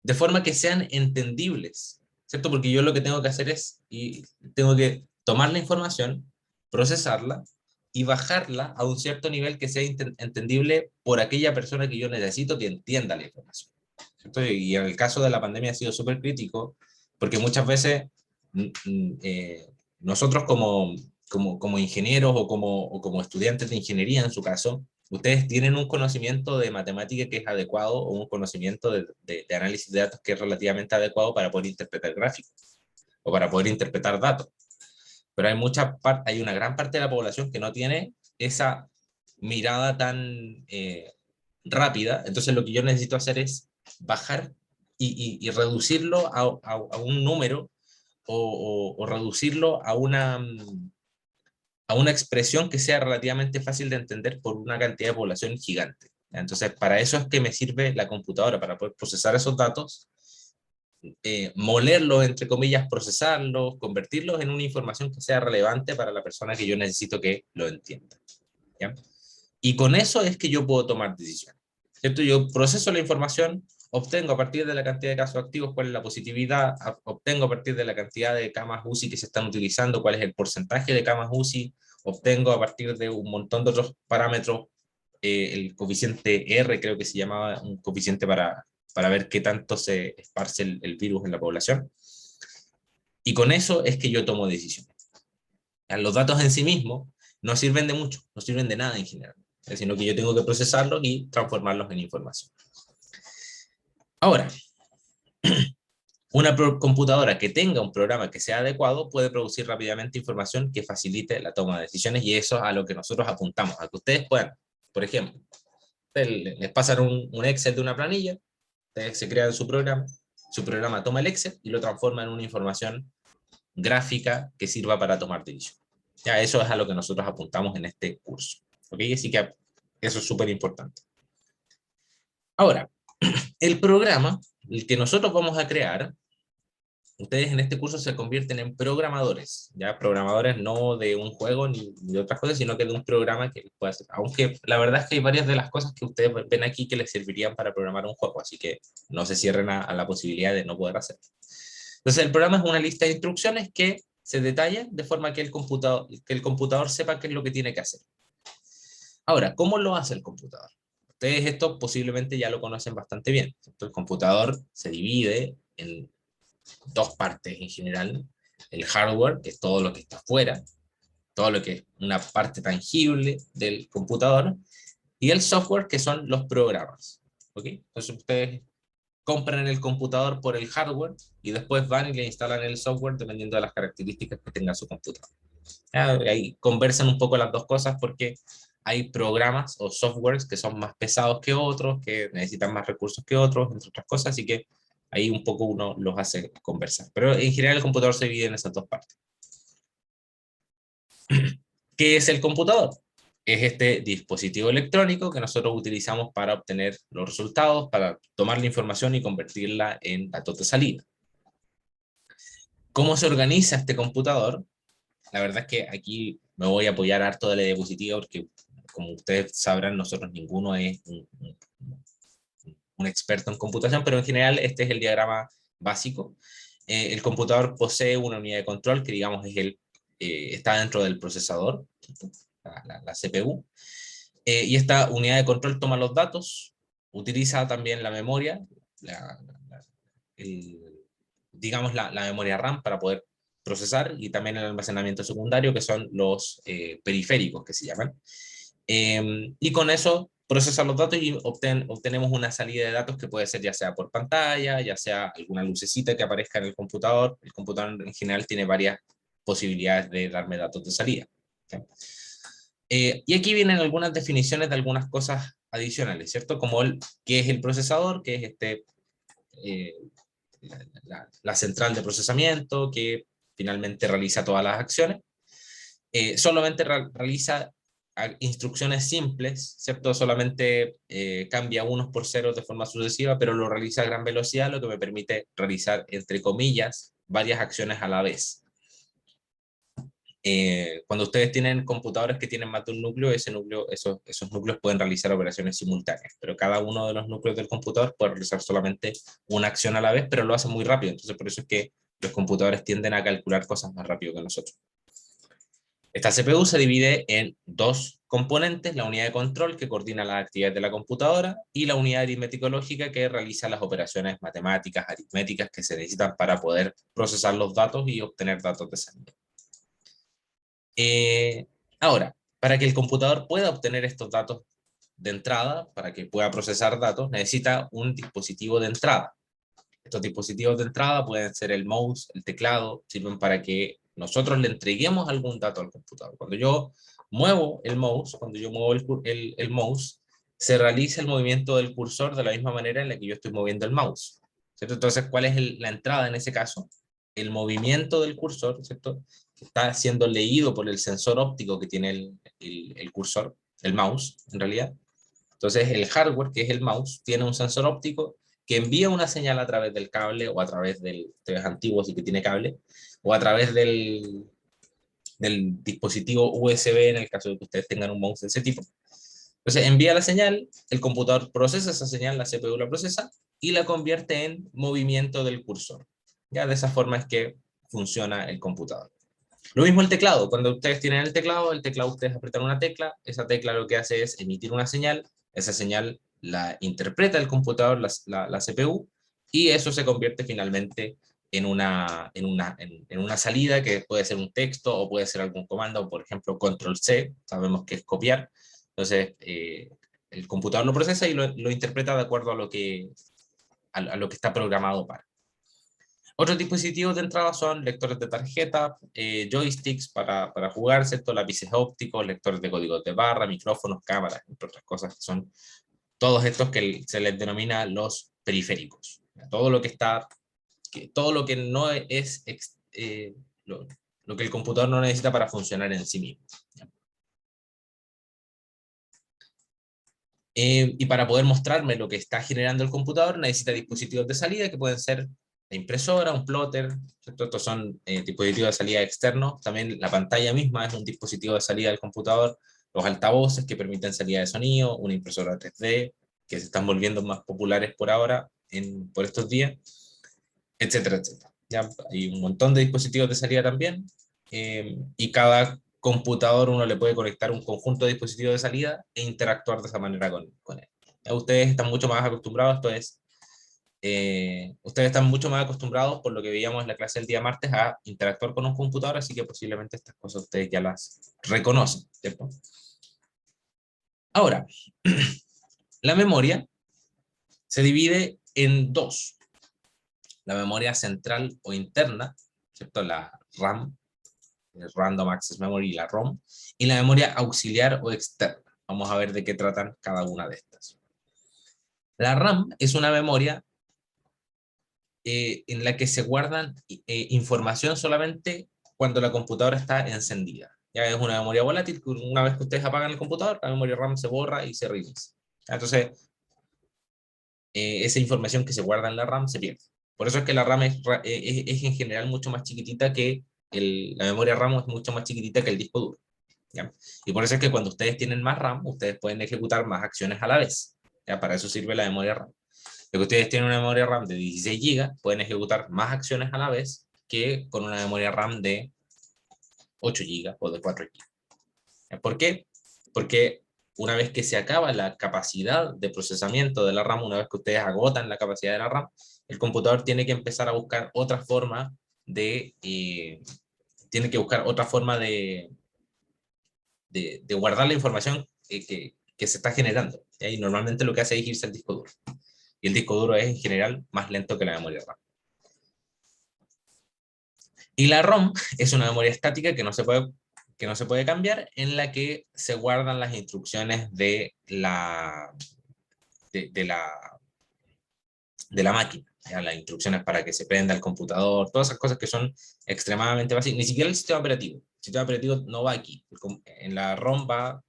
de forma que sean entendibles, ¿cierto? Porque yo lo que tengo que hacer y tengo que tomar la información, procesarla y bajarla a un cierto nivel que sea entendible por aquella persona que yo necesito que entienda la información, ¿cierto? Y en el caso de la pandemia ha sido súper crítico, porque muchas veces nosotros como ingenieros o como estudiantes de ingeniería en su caso, ustedes tienen un conocimiento de matemática que es adecuado o un conocimiento de análisis de datos que es relativamente adecuado para poder interpretar gráficos o para poder interpretar datos. Pero hay una gran parte de la población que no tiene esa mirada tan rápida. Entonces lo que yo necesito hacer es bajar y reducirlo a un número o reducirlo a una expresión que sea relativamente fácil de entender por una cantidad de población gigante. Entonces, para eso es que me sirve la computadora, para poder procesar esos datos, molerlos, entre comillas, procesarlos, convertirlos en una información que sea relevante para la persona que yo necesito que lo entienda, ¿ya? Y con eso es que yo puedo tomar decisiones, ¿cierto? Yo proceso la información, obtengo a partir de la cantidad de casos activos cuál es la positividad, obtengo a partir de la cantidad de camas UCI que se están utilizando cuál es el porcentaje de camas UCI, obtengo a partir de un montón de otros parámetros, el coeficiente R, creo que se llamaba, un coeficiente para ver qué tanto se esparce el virus en la población. Y con eso es que yo tomo decisiones. Los datos en sí mismos no sirven de mucho, no sirven de nada en general, sino que yo tengo que procesarlos y transformarlos en información. Ahora, una computadora que tenga un programa que sea adecuado puede producir rápidamente información que facilite la toma de decisiones, y eso es a lo que nosotros apuntamos, a que ustedes puedan, por ejemplo, les pasan un Excel de una planilla, ustedes se crean su programa toma el Excel y lo transforma en una información gráfica que sirva para tomar decisiones. Ya, eso es a lo que nosotros apuntamos en este curso. ¿Ok? Así que eso es súper importante. Ahora, el programa, el que nosotros vamos a crear, ustedes en este curso se convierten en programadores, ya programadores no de un juego ni de otras cosas, sino que de un programa que puede hacer. Aunque la verdad es que hay varias de las cosas que ustedes ven aquí que les servirían para programar un juego, así que no se cierren a la posibilidad de no poder hacer. Entonces el programa es una lista de instrucciones que se detalla de forma que el computador sepa qué es lo que tiene que hacer. Ahora, ¿cómo lo hace el computador? Ustedes esto posiblemente ya lo conocen bastante bien. El computador se divide en dos partes en general. El hardware, que es todo lo que está afuera, todo lo que es una parte tangible del computador, y el software, que son los programas. ¿Ok? Entonces ustedes compran el computador por el hardware y después van y le instalan el software dependiendo de las características que tenga su computador. Ahí conversan un poco las dos cosas porque hay programas o softwares que son más pesados que otros, que necesitan más recursos que otros, entre otras cosas, así que ahí un poco uno los hace conversar. Pero en general el computador se divide en esas dos partes. ¿Qué es el computador? Es este dispositivo electrónico que nosotros utilizamos para obtener los resultados, para tomar la información y convertirla en datos de salida. ¿Cómo se organiza este computador? La verdad es que aquí me voy a apoyar harto de la diapositiva porque, como ustedes sabrán, nosotros ninguno es un experto en computación, pero en general este es el diagrama básico. El computador posee una unidad de control que digamos es está dentro del procesador, la CPU, y esta unidad de control toma los datos, utiliza también la memoria, la, la, el, digamos la memoria RAM para poder procesar, y también el almacenamiento secundario, que son los periféricos que se llaman. Y con eso procesa los datos y obtenemos una salida de datos que puede ser ya sea por pantalla, ya sea alguna lucecita que aparezca en el computador. El computador en general tiene varias posibilidades de darme datos de salida. ¿Okay? Y aquí vienen algunas definiciones de algunas cosas adicionales, ¿cierto? Como qué es el procesador, que es eh, la central de procesamiento que finalmente realiza todas las acciones. Solamente realiza instrucciones simples, ¿cierto? Solamente cambia unos por ceros de forma sucesiva, pero lo realiza a gran velocidad, lo que me permite realizar, entre comillas, varias acciones a la vez. Cuando ustedes tienen computadores que tienen más de un núcleo, esos núcleos pueden realizar operaciones simultáneas, pero cada uno de los núcleos del computador puede realizar solamente una acción a la vez, pero lo hace muy rápido. Entonces, por eso es que los computadores tienden a calcular cosas más rápido que nosotros. Esta CPU se divide en dos componentes: la unidad de control, que coordina las actividades de la computadora, y la unidad aritmético-lógica, que realiza las operaciones matemáticas, aritméticas que se necesitan para poder procesar los datos y obtener datos de salida. Ahora, para que el computador pueda obtener estos datos de entrada, para que pueda procesar datos, necesita un dispositivo de entrada. Estos dispositivos de entrada pueden ser el mouse, el teclado, sirven para que nosotros le entreguemos algún dato al computador. Cuando yo muevo el mouse, el mouse, se realiza el movimiento del cursor de la misma manera en la que yo estoy moviendo el mouse, ¿cierto? Entonces, ¿cuál es la entrada en ese caso? El movimiento del cursor, ¿cierto? Que está siendo leído por el sensor óptico que tiene el cursor, el mouse, en realidad. Entonces, el hardware, que es el mouse, tiene un sensor óptico que envía una señal a través del cable, o a través del, este es antiguo, así que tiene cable, o a través del dispositivo USB, en el caso de que ustedes tengan un mouse de ese tipo. Entonces envía la señal, el computador procesa esa señal, la CPU la procesa, y la convierte en movimiento del cursor. Ya de esa forma es que funciona el computador. Lo mismo el teclado. Cuando ustedes tienen el teclado ustedes apretan una tecla, esa tecla lo que hace es emitir una señal, esa señal la interpreta el computador, la CPU, y eso se convierte finalmente en una salida que puede ser un texto o puede ser algún comando, por ejemplo, control C, sabemos que es copiar. Entonces, el computador lo procesa y lo interpreta de acuerdo a lo que está programado para. Otros dispositivos de entrada son lectores de tarjeta, joysticks para jugar, ¿cierto? Lápices ópticos, lectores de códigos de barra, micrófonos, cámaras, entre otras cosas, que son todos estos que se les denomina los periféricos. Todo lo que no es lo que el computador no necesita para funcionar en sí mismo. Y para poder mostrarme lo que está generando el computador, necesita dispositivos de salida que pueden ser la impresora, un plotter, ¿cierto? Estos son dispositivos de salida externos. También la pantalla misma es un dispositivo de salida del computador, los altavoces que permiten salida de sonido, una impresora 3D, que se están volviendo más populares por ahora, por estos días, etcétera, etcétera. Ya hay un montón de dispositivos de salida también, y cada computador uno le puede conectar un conjunto de dispositivos de salida e interactuar de esa manera con él. Ya ustedes están mucho más acostumbrados, esto es, ustedes están mucho más acostumbrados, por lo que veíamos en la clase del día martes, a interactuar con un computador, así que posiblemente estas cosas ustedes ya las reconocen, ¿cierto? Ahora, la memoria se divide en dos: la memoria central o interna, ¿cierto? La RAM, el Random Access Memory, la ROM, y la memoria auxiliar o externa. Vamos a ver de qué tratan cada una de estas. La RAM es una memoria en la que se guardan información solamente cuando la computadora está encendida. Ya es una memoria volátil, que una vez que ustedes apagan el computador, la memoria RAM se borra y se reinicia. Entonces, esa información que se guarda en la RAM se pierde. Por eso es que la RAM es en general mucho más chiquitita que la memoria RAM es mucho más chiquitita que el disco duro. ¿Ya? Y por eso es que cuando ustedes tienen más RAM, ustedes pueden ejecutar más acciones a la vez. ¿Ya? Para eso sirve la memoria RAM. Lo que ustedes tienen una memoria RAM de 16 GB, pueden ejecutar más acciones a la vez que con una memoria RAM de 8 GB o de 4 GB. ¿Por qué? Porque una vez que se acaba la capacidad de procesamiento de la RAM, una vez que ustedes agotan la capacidad de la RAM, el computador tiene que empezar a buscar otra forma de guardar la información que se está generando. Y normalmente lo que hace es irse al disco duro. Y el disco duro es en general más lento que la memoria RAM. Y la ROM es una memoria estática que no se puede cambiar, en la que se guardan las instrucciones de la máquina. ¿Ya? Las instrucciones para que se prenda el computador, todas esas cosas que son extremadamente básicas. Ni siquiera el sistema operativo. El sistema operativo no va aquí. En la ROM va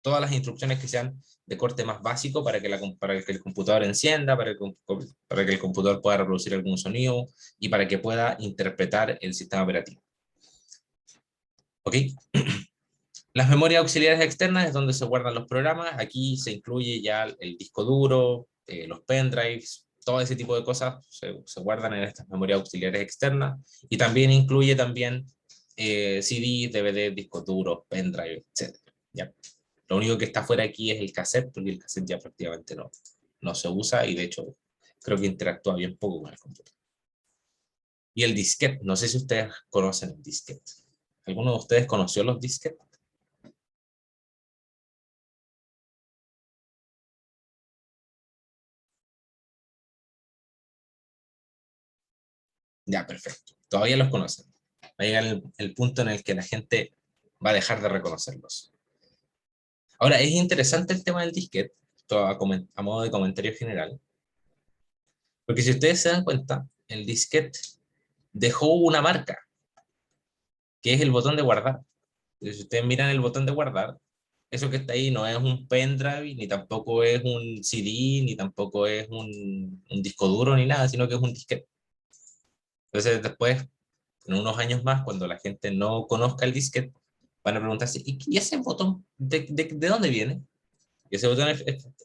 todas las instrucciones que sean de corte más básico para que el computador encienda, para que el computador pueda reproducir algún sonido y para que pueda interpretar el sistema operativo. ¿Ok? Las memorias auxiliares externas es donde se guardan los programas. Aquí se incluye ya el disco duro, los pendrives, todo ese tipo de cosas se guardan en estas memorias auxiliares externas. Y también incluye CD, DVD, discos duros, pendrive, etc. ¿Ya? Lo único que está fuera aquí es el cassette, porque el cassette ya prácticamente no se usa y de hecho creo que interactúa bien poco con el computador. Y el disquete, no sé si ustedes conocen el disquete. ¿Alguno de ustedes conoció los disquetes? Ya, perfecto. Todavía los conocen. Va a llegar el punto en el que la gente va a dejar de reconocerlos. Ahora, es interesante el tema del disquete, a modo de comentario general, porque si ustedes se dan cuenta, el disquete dejó una marca, que es el botón de guardar. Entonces, si ustedes miran el botón de guardar, eso que está ahí no es un pendrive, ni tampoco es un CD, ni tampoco es un disco duro, ni nada, sino que es un disquete. Entonces, después, en unos años más, cuando la gente no conozca el disquete, van a preguntarse, ¿y ese botón de dónde viene? Y ese botón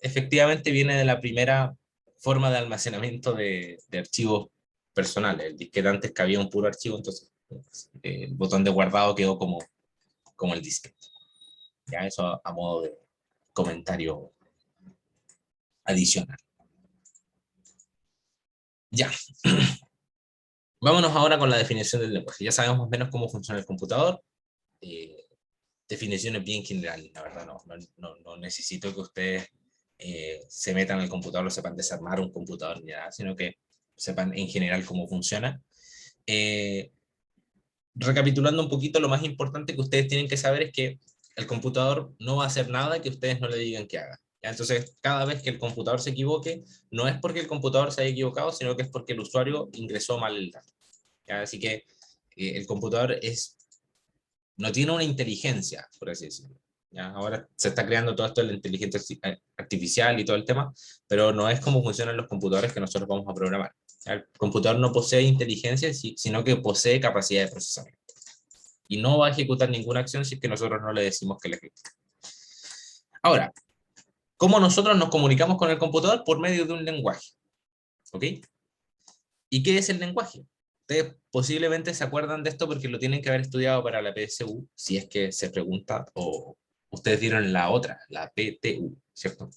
efectivamente viene de la primera forma de almacenamiento de archivos personales. El disquete antes cabía un puro archivo, entonces el botón de guardado quedó como el disquete. Ya eso a modo de comentario adicional. Ya. Vámonos ahora con la definición del lenguaje. Ya sabemos más o menos cómo funciona el computador. Eh, Definiciones bien generales, la verdad no necesito que ustedes se metan al computador o sepan desarmar un computador ni nada, sino que sepan en general cómo funciona. Eh, Recapitulando un poquito, lo más importante que ustedes tienen que saber es que el computador no va a hacer nada que ustedes no le digan que haga. ¿Ya? Entonces, cada vez que el computador se equivoque, no es porque el computador se haya equivocado, sino que es porque el usuario ingresó mal el dato. ¿Ya? Así que el computador no tiene una inteligencia, por así decirlo. ¿Ya? Ahora se está creando todo esto de la inteligencia artificial y todo el tema, pero no es como funcionan los computadores que nosotros vamos a programar. ¿Ya? El computador no posee inteligencia, sino que posee capacidad de procesamiento. Y no va a ejecutar ninguna acción si es que nosotros no le decimos que la ejecute. Ahora, ¿cómo nosotros nos comunicamos con el computador? Por medio de un lenguaje. ¿Ok? ¿Y qué es el lenguaje? Ustedes posiblemente se acuerdan de esto porque lo tienen que haber estudiado para la PSU, si es que se pregunta, o ustedes dieron la otra, la PTU, ¿cierto?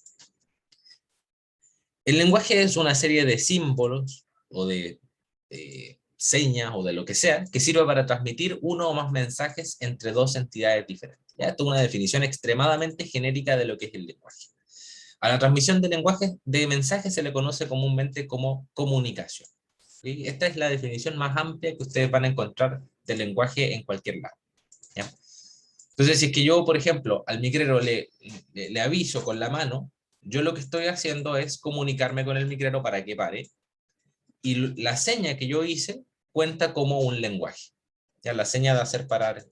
El lenguaje es una serie de símbolos o de señas o de lo que sea que sirve para transmitir uno o más mensajes entre dos entidades diferentes. ¿Ya? Esto es una definición extremadamente genérica de lo que es el lenguaje. A la transmisión de mensajes se le conoce comúnmente como comunicación. ¿Sí? Esta es la definición más amplia que ustedes van a encontrar del lenguaje en cualquier lado. ¿Ya? Entonces, si es que yo, por ejemplo, al micrero le aviso con la mano, yo lo que estoy haciendo es comunicarme con el micrero para que pare, y la seña que yo hice cuenta como un lenguaje. ¿Ya? La seña de hacer parar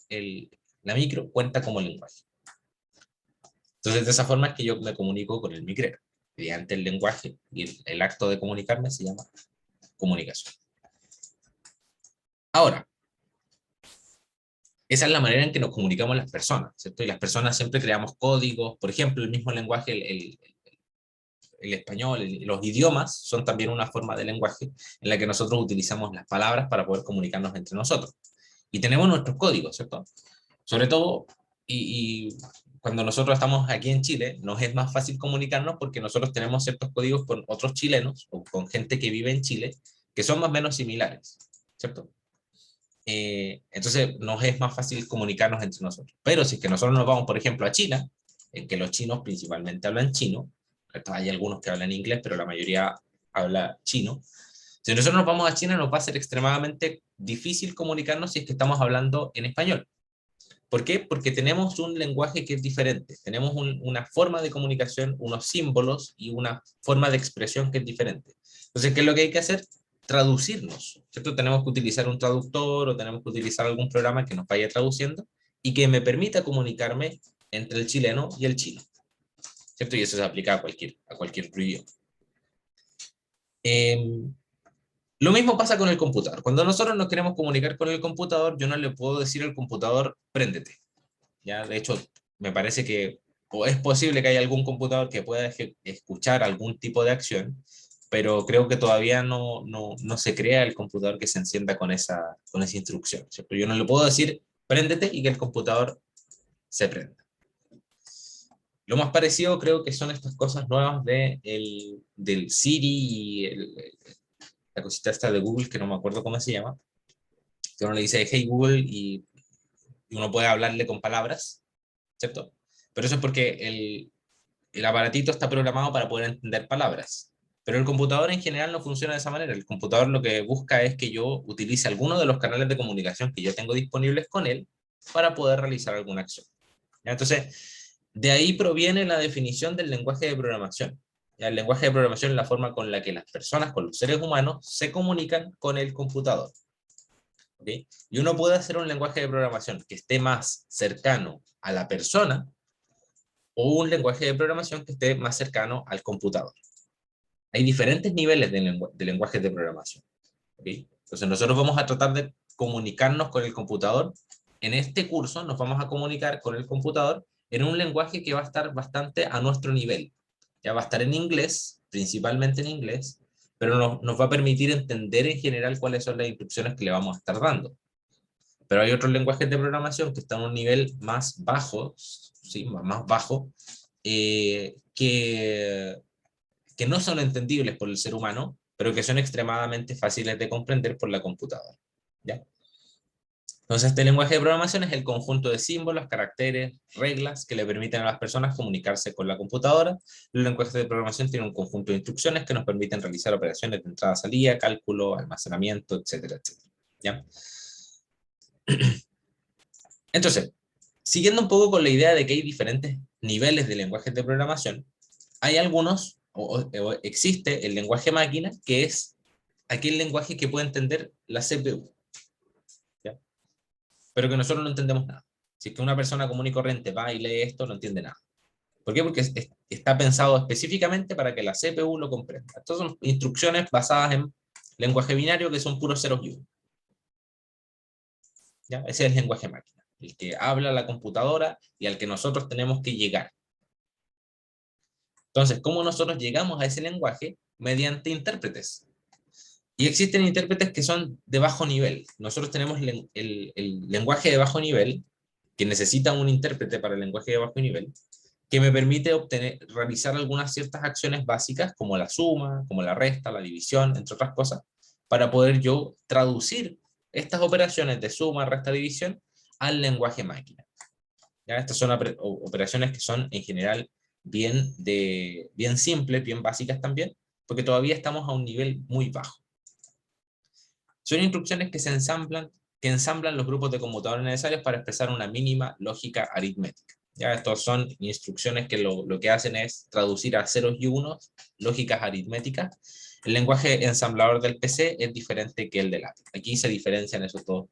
la micro cuenta como lenguaje. Entonces, de esa forma es que yo me comunico con el micrero, mediante el lenguaje, y el acto de comunicarme se llama comunicación. Ahora, esa es la manera en que nos comunicamos las personas, ¿cierto? Y las personas siempre creamos códigos, por ejemplo, el mismo lenguaje, el español, los idiomas son también una forma de lenguaje en la que nosotros utilizamos las palabras para poder comunicarnos entre nosotros. Y tenemos nuestros códigos, ¿cierto? Sobre todo, y cuando nosotros estamos aquí en Chile, nos es más fácil comunicarnos porque nosotros tenemos ciertos códigos con otros chilenos o con gente que vive en Chile que son más o menos similares, ¿cierto? Entonces nos es más fácil comunicarnos entre nosotros. Pero si es que nosotros nos vamos, por ejemplo, a China, en que los chinos principalmente hablan chino, hay algunos que hablan inglés, pero la mayoría habla chino. Si nosotros nos vamos a China, nos va a ser extremadamente difícil comunicarnos si es que estamos hablando en español. ¿Por qué? Porque tenemos un lenguaje que es diferente, tenemos una forma de comunicación, unos símbolos y una forma de expresión que es diferente. Entonces, ¿qué es lo que hay que hacer? Traducirnos, ¿cierto? Tenemos que utilizar un traductor o tenemos que utilizar algún programa que nos vaya traduciendo y que me permita comunicarme entre el chileno y el chino, ¿cierto? Y eso se aplica a cualquier otro idioma. Lo mismo pasa con el computador. Cuando nosotros nos queremos comunicar con el computador, yo no le puedo decir al computador, préndete. ¿Ya? De hecho, me parece que o es posible que haya algún computador que pueda escuchar algún tipo de acción, pero creo que todavía no se crea el computador que se encienda con esa instrucción, ¿cierto? Yo no le puedo decir, préndete, y que el computador se prenda. Lo más parecido creo que son estas cosas nuevas del Siri y la cosita esta de Google, que no me acuerdo cómo se llama, que uno le dice, hey Google, y uno puede hablarle con palabras, ¿cierto? Pero eso es porque el aparatito está programado para poder entender palabras. Pero el computador en general no funciona de esa manera. El computador lo que busca es que yo utilice alguno de los canales de comunicación que yo tengo disponibles con él para poder realizar alguna acción. ¿Ya? Entonces, de ahí proviene la definición del lenguaje de programación. ¿Ya? El lenguaje de programación es la forma con la que las personas, con los seres humanos, se comunican con el computador. ¿Okay? Y uno puede hacer un lenguaje de programación que esté más cercano a la persona o un lenguaje de programación que esté más cercano al computador. Hay diferentes niveles de lenguajes de programación. ¿Okay? Entonces nosotros vamos a tratar de comunicarnos con el computador. En este curso nos vamos a comunicar con el computador en un lenguaje que va a estar bastante a nuestro nivel. Ya va a estar en inglés, principalmente en inglés, pero nos va a permitir entender en general cuáles son las instrucciones que le vamos a estar dando. Pero hay otros lenguajes de programación que están a un nivel más bajo, ¿sí? Más bajo, que no son entendibles por el ser humano, pero que son extremadamente fáciles de comprender por la computadora. ¿Ya? Entonces, este lenguaje de programación es el conjunto de símbolos, caracteres, reglas que le permiten a las personas comunicarse con la computadora. Los lenguajes de programación tienen un conjunto de instrucciones que nos permiten realizar operaciones de entrada-salida, cálculo, almacenamiento, etcétera, etcétera. ¿Ya? Entonces, siguiendo un poco con la idea de que hay diferentes niveles de lenguajes de programación, hay algunos, o existe el lenguaje máquina, que es aquel lenguaje que puede entender la CPU. ¿Ya? pero que nosotros no entendemos nada. Si es que una persona común y corriente va y lee esto, no entiende nada. ¿Por qué? Porque está pensado específicamente para que la CPU lo comprenda. Estas son instrucciones basadas en lenguaje binario que son puros ceros y unos. ¿Ya? Ese es el lenguaje máquina, el que habla la computadora y al que nosotros tenemos que llegar. Entonces, ¿cómo nosotros llegamos a ese lenguaje? Mediante intérpretes. Y existen intérpretes que son de bajo nivel. Nosotros tenemos el lenguaje de bajo nivel, que necesita un intérprete para el lenguaje de bajo nivel, que me permite realizar algunas ciertas acciones básicas, como la suma, como la resta, la división, entre otras cosas, para poder yo traducir estas operaciones de suma, resta, división al lenguaje máquina. ¿Ya? Estas son operaciones que son en general bien simples, bien básicas también, porque todavía estamos a un nivel muy bajo. Son instrucciones que ensamblan los grupos de computadores necesarios para expresar una mínima lógica aritmética. Ya, estos son instrucciones que lo que hacen es traducir a ceros y unos lógicas aritméticas. El lenguaje ensamblador del PC es diferente que el del Apple. Aquí se diferencian esos dos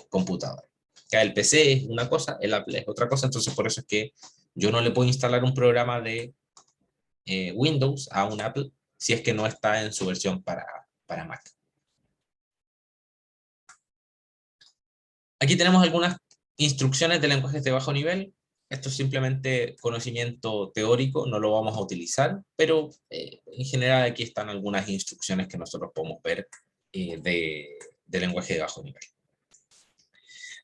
computadores. Ya, el PC es una cosa, el Apple es otra cosa, entonces por eso es que yo no le puedo instalar un programa de Windows a un Apple si es que no está en su versión para Mac. Aquí tenemos algunas instrucciones de lenguajes de bajo nivel. Esto es simplemente conocimiento teórico, no lo vamos a utilizar, pero en general aquí están algunas instrucciones que nosotros podemos ver de lenguaje de bajo nivel.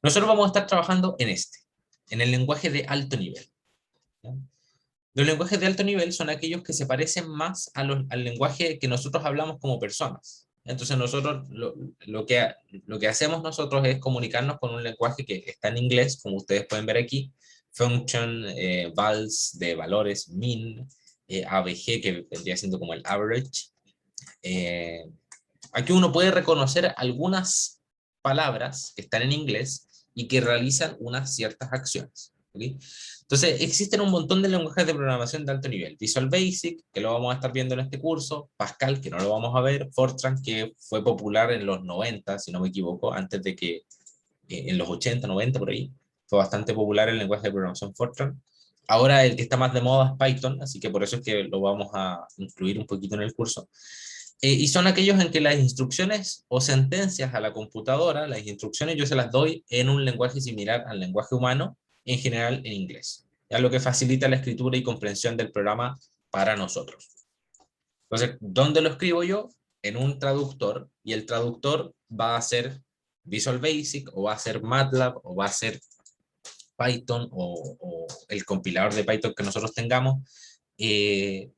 Nosotros vamos a estar trabajando en el lenguaje de alto nivel. ¿Ya? Los lenguajes de alto nivel son aquellos que se parecen más al lenguaje que nosotros hablamos como personas. Entonces nosotros lo que hacemos nosotros es comunicarnos con un lenguaje que está en inglés, como ustedes pueden ver aquí, function, vals de valores, min, ABG, que vendría siendo como el average. Aquí uno puede reconocer algunas palabras que están en inglés y que realizan unas ciertas acciones. ¿Okay? Entonces, existen un montón de lenguajes de programación de alto nivel. Visual Basic, que lo vamos a estar viendo en este curso, Pascal, que no lo vamos a ver, Fortran, que fue popular en los 90, si no me equivoco, antes de que en los 80, 90, por ahí, fue bastante popular el lenguaje de programación Fortran. Ahora el que está más de moda es Python, así que por eso es que lo vamos a incluir un poquito en el curso. Y son aquellos en que las instrucciones o sentencias a la computadora, las instrucciones yo se las doy en un lenguaje similar al lenguaje humano, en general en inglés, ya lo que facilita la escritura y comprensión del programa para nosotros. Entonces, ¿dónde lo escribo yo? En un traductor, y el traductor va a ser Visual Basic, o va a ser MATLAB, o va a ser Python, o el compilador de Python que nosotros tengamos. Él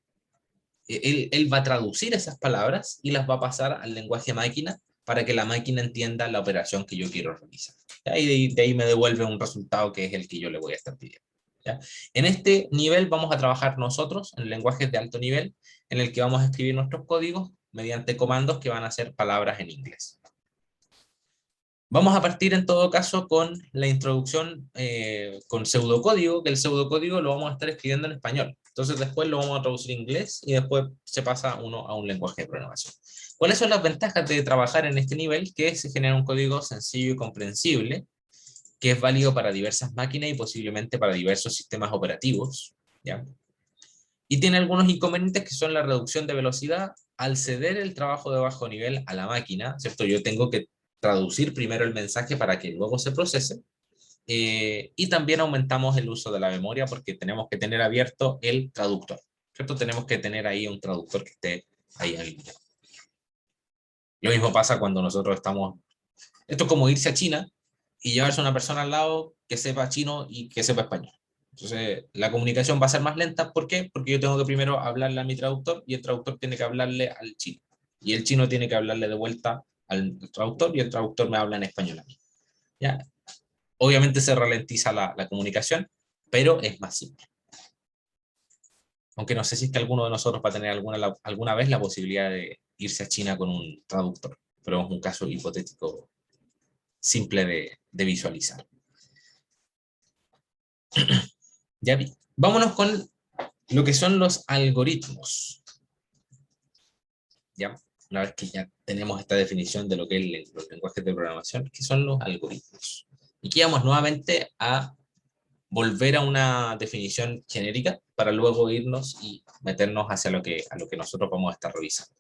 va a traducir esas palabras y las va a pasar al lenguaje máquina para que la máquina entienda la operación que yo quiero realizar. Y de ahí me devuelve un resultado que es el que yo le voy a estar pidiendo. ¿Ya? En este nivel vamos a trabajar nosotros en lenguajes de alto nivel, en el que vamos a escribir nuestros códigos mediante comandos que van a ser palabras en inglés. Vamos a partir en todo caso con la introducción con pseudocódigo, que el pseudocódigo lo vamos a estar escribiendo en español. Entonces después lo vamos a traducir en inglés y después se pasa uno a un lenguaje de programación. ¿Cuáles son las ventajas de trabajar en este nivel? Que se genera un código sencillo y comprensible, que es válido para diversas máquinas y posiblemente para diversos sistemas operativos, ¿ya? Y tiene algunos inconvenientes que son la reducción de velocidad. Al ceder el trabajo de bajo nivel a la máquina, ¿cierto? Yo tengo que traducir primero el mensaje para que luego se procese. Y también aumentamos el uso de la memoria porque tenemos que tener abierto el traductor, ¿cierto? Tenemos que tener ahí un traductor que esté ahí alineado. Lo mismo pasa cuando nosotros estamos... Esto es como irse a China y llevarse a una persona al lado que sepa chino y que sepa español. Entonces, la comunicación va a ser más lenta. ¿Por qué? Porque yo tengo que primero hablarle a mi traductor y el traductor tiene que hablarle al chino. Y el chino tiene que hablarle de vuelta al traductor y el traductor me habla en español a mí. ¿Ya? Obviamente se ralentiza la comunicación, pero es más simple. Aunque no sé si es que alguno de nosotros va a tener alguna vez la posibilidad de irse a China con un traductor, pero es un caso hipotético simple de visualizar. Ya vi. Vámonos con lo que son los algoritmos. ¿Ya? Una vez que ya tenemos esta definición de lo que es los lenguajes de programación, ¿qué son los algoritmos? Y aquí vamos nuevamente a volver a una definición genérica para luego irnos y meternos hacia a lo que nosotros vamos a estar revisando.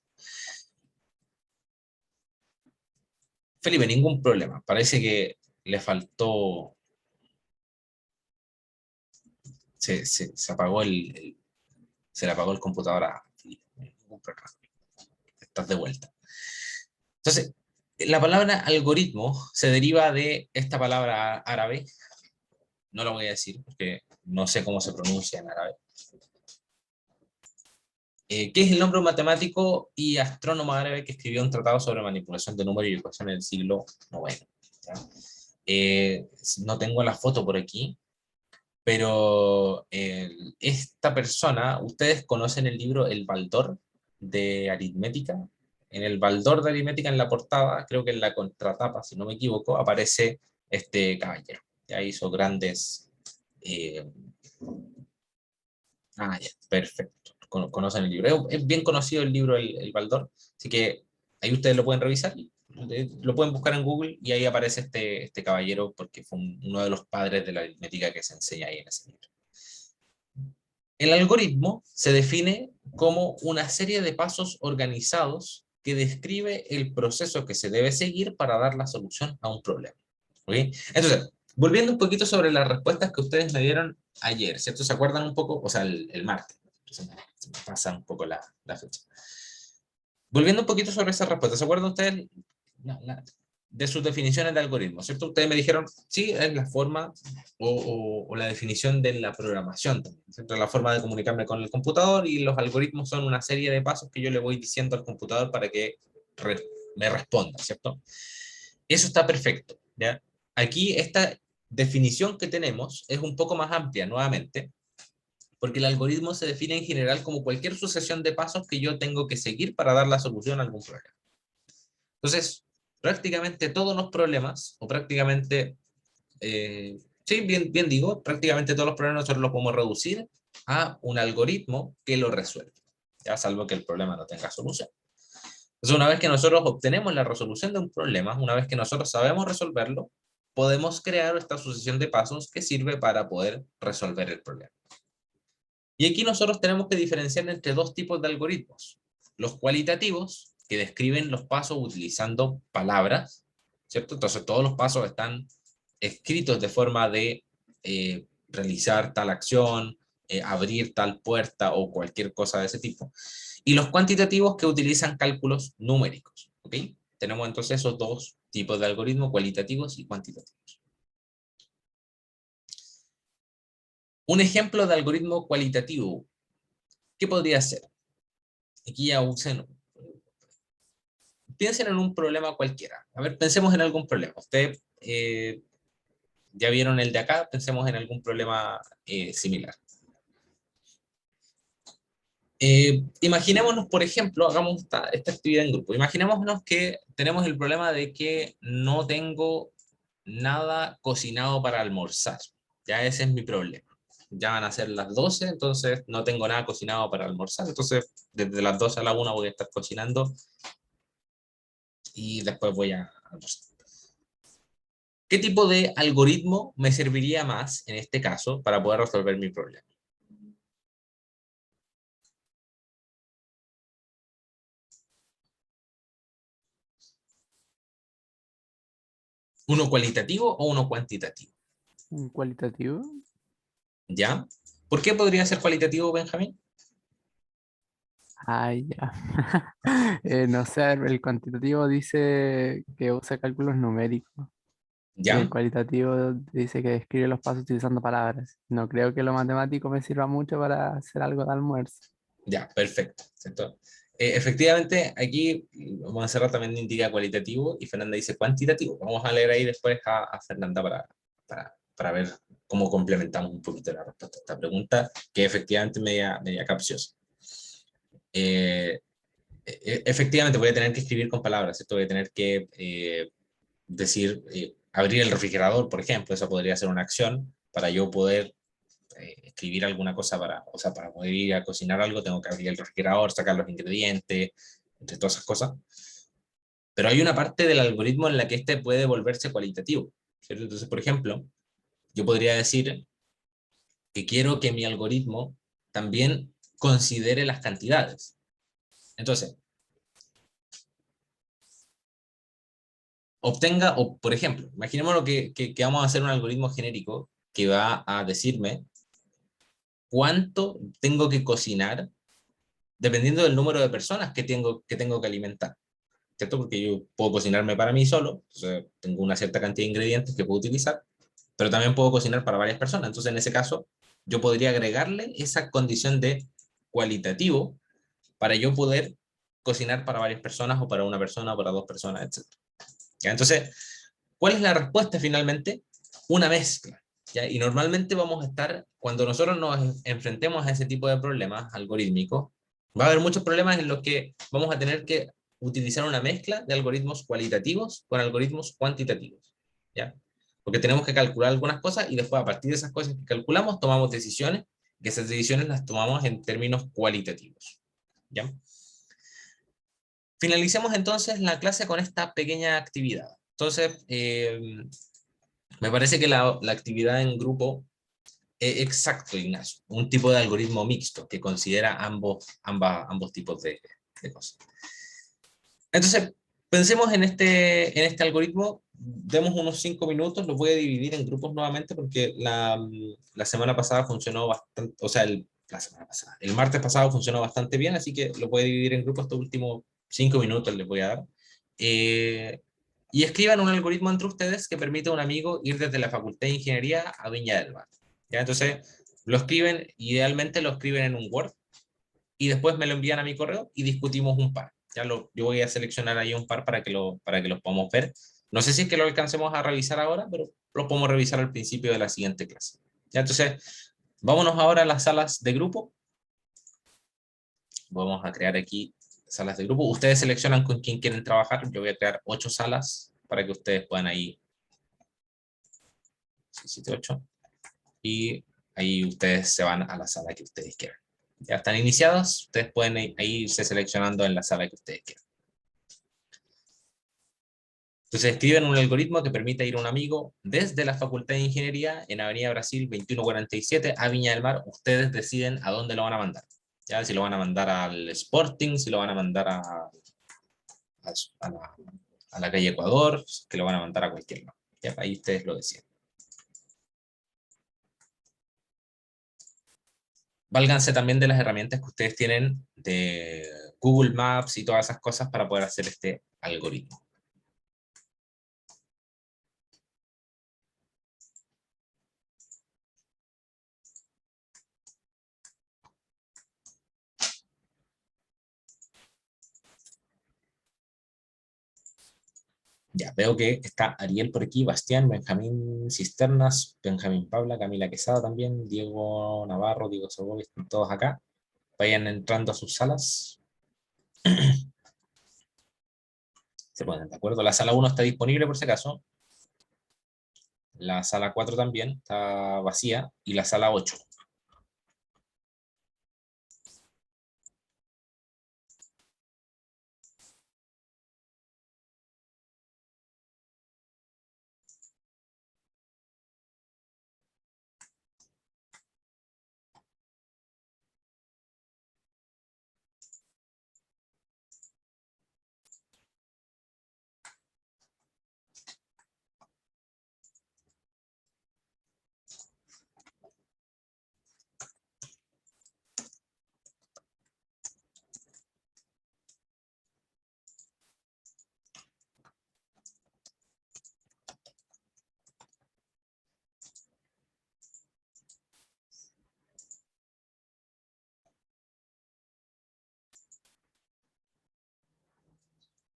Felipe, ningún problema. Parece que le faltó... Se apagó se le apagó el computador a Felipe. Ningún problema. Estás de vuelta. Entonces, la palabra algoritmo se deriva de esta palabra árabe. No la voy a decir porque no sé cómo se pronuncia en árabe. Que es el nombre de un matemático y astrónomo árabe que escribió un tratado sobre manipulación de números y ecuaciones del siglo IX. ¿Ya? No tengo la foto por aquí, pero esta persona, ustedes conocen el libro El Baldor de aritmética. En el Baldor de aritmética, en la portada, creo que en la contratapa, si no me equivoco, aparece este caballero. Ya hizo grandes... ya, perfecto. Conocen el libro. Es bien conocido el libro El Baldor, así que ahí ustedes lo pueden revisar, lo pueden buscar en Google y ahí aparece este caballero porque fue uno de los padres de la aritmética que se enseña ahí en ese libro. El algoritmo se define como una serie de pasos organizados que describe el proceso que se debe seguir para dar la solución a un problema. ¿Okay? Entonces, volviendo un poquito sobre las respuestas que ustedes me dieron ayer, ¿cierto? ¿Se acuerdan un poco? O sea, el martes. Se me pasa un poco la fecha. Volviendo un poquito sobre esas respuestas, ¿se acuerdan ustedes de sus definiciones de algoritmo? ¿Cierto? Ustedes me dijeron, sí, es la forma o la definición de la programación también, ¿cierto? La forma de comunicarme con el computador, y los algoritmos son una serie de pasos que yo le voy diciendo al computador para que me responda, ¿cierto? Eso está perfecto, ¿ya? Aquí esta definición que tenemos es un poco más amplia nuevamente, porque el algoritmo se define en general como cualquier sucesión de pasos que yo tengo que seguir para dar la solución a algún problema. Entonces, prácticamente todos los problemas, o prácticamente, sí, bien digo, prácticamente todos los problemas nosotros los podemos reducir a un algoritmo que lo resuelve, ya salvo que el problema no tenga solución. Entonces, una vez que nosotros obtenemos la resolución de un problema, una vez que nosotros sabemos resolverlo, podemos crear esta sucesión de pasos que sirve para poder resolver el problema. Y aquí nosotros tenemos que diferenciar entre dos tipos de algoritmos. Los cualitativos, que describen los pasos utilizando palabras, ¿cierto? Entonces todos los pasos están escritos de forma de realizar tal acción, abrir tal puerta o cualquier cosa de ese tipo. Y los cuantitativos, que utilizan cálculos numéricos, ¿ok? Tenemos entonces esos dos tipos de algoritmos, cualitativos y cuantitativos. Un ejemplo de algoritmo cualitativo, ¿qué podría ser? Aquí ya piensen en un problema cualquiera. A ver, pensemos en algún problema. Ustedes ya vieron el de acá, pensemos en algún problema similar. Imaginémonos, por ejemplo, hagamos esta actividad en grupo. Imaginémonos que tenemos el problema de que no tengo nada cocinado para almorzar. Ya ese es mi problema. Ya van a ser las 12, entonces no tengo nada cocinado para almorzar. Entonces, desde las 12 a la 1 voy a estar cocinando y después voy a almorzar. ¿Qué tipo de algoritmo me serviría más en este caso para poder resolver mi problema? ¿Uno cualitativo o uno cuantitativo? ¿Un cualitativo? ¿Ya? ¿Por qué podría ser cualitativo, Benjamín? Ah, ya. No sé, el cuantitativo dice que usa cálculos numéricos y el ¿Ya? cualitativo dice que describe los pasos utilizando palabras. No creo que lo matemático me sirva mucho para hacer algo de almuerzo. Ya, perfecto. ¿Cierto? Efectivamente, aquí Montserrat también indica cualitativo y Fernanda dice cuantitativo. Vamos a leer ahí después a Fernanda para ver cómo complementamos un poquito la respuesta a esta pregunta, que efectivamente media capciosa. Efectivamente, voy a tener que escribir con palabras, ¿cierto? Voy a tener que decir, abrir el refrigerador, por ejemplo. Esa podría ser una acción para yo poder escribir alguna cosa o sea, para poder ir a cocinar algo, tengo que abrir el refrigerador, sacar los ingredientes, entre todas esas cosas. Pero hay una parte del algoritmo en la que este puede volverse cualitativo. ¿cierto? Entonces, por ejemplo, yo podría decir que quiero que mi algoritmo también considere las cantidades. Entonces, obtenga, o por ejemplo, imaginémonos que vamos a hacer un algoritmo genérico que va a decirme cuánto tengo que cocinar dependiendo del número de personas que tengo que alimentar, ¿cierto? Porque yo puedo cocinarme para mí solo, entonces tengo una cierta cantidad de ingredientes que puedo utilizar, pero también puedo cocinar para varias personas. Entonces, en ese caso, yo podría agregarle esa condición de cualitativo para yo poder cocinar para varias personas o para una persona o para dos personas, etc. ¿Ya? Entonces, ¿cuál es la respuesta finalmente? Una mezcla. ¿Ya? Y normalmente vamos a estar, cuando nosotros nos enfrentemos a ese tipo de problemas algorítmicos, va a haber muchos problemas en los que vamos a tener que utilizar una mezcla de algoritmos cualitativos con algoritmos cuantitativos. ¿Ya? Porque tenemos que calcular algunas cosas y después a partir de esas cosas que calculamos tomamos decisiones, que esas decisiones las tomamos en términos cualitativos. ¿Ya? Finalicemos entonces la clase con esta pequeña actividad. Entonces, me parece que la actividad en grupo es exacto, Ignacio, un tipo de algoritmo mixto que considera ambos tipos de cosas. Entonces, pensemos en este algoritmo, demos unos 5 minutos, lo voy a dividir en grupos nuevamente porque la semana pasada funcionó bastante, o sea, el martes pasado funcionó bastante bien, así que lo voy a dividir en grupos, estos últimos 5 minutos les voy a dar. Eh, y escriban un algoritmo entre ustedes que permita a un amigo ir desde la Facultad de Ingeniería a Viña del Mar. ¿Ya? Entonces, lo escriben, idealmente lo escriben en un Word, y después me lo envían a mi correo y discutimos un par. Yo voy a seleccionar ahí un par para que los podamos ver. No sé si es que lo alcancemos a revisar ahora, pero lo podemos revisar al principio de la siguiente clase. ¿Ya? Entonces, vámonos ahora a las salas de grupo. Vamos a crear aquí salas de grupo. Ustedes seleccionan con quién quieren trabajar. Yo voy a crear 8 salas para que ustedes puedan ahí, 6, 7, 8, y ahí ustedes se van a la sala que ustedes quieran. Ya están iniciadas, ustedes pueden irse seleccionando en la sala que ustedes quieran. Entonces escriben un algoritmo que permita ir a un amigo desde la Facultad de Ingeniería en Avenida Brasil 2147 a Viña del Mar. Ustedes deciden a dónde lo van a mandar. ¿Ya? Si lo van a mandar al Sporting, si lo van a mandar a la calle Ecuador, que lo van a mandar a cualquier lado. ¿Ya? Ahí ustedes lo deciden. Válganse también de las herramientas que ustedes tienen de Google Maps y todas esas cosas para poder hacer este algoritmo. Ya, veo que está Ariel por aquí, Bastián, Benjamín Cisternas, Benjamín Pabla, Camila Quesada también, Diego Navarro, Diego Soboy, están todos acá. Vayan entrando a sus salas. Se ponen de acuerdo. La sala 1 está disponible por si acaso. La sala 4 también está vacía. Y la sala 8.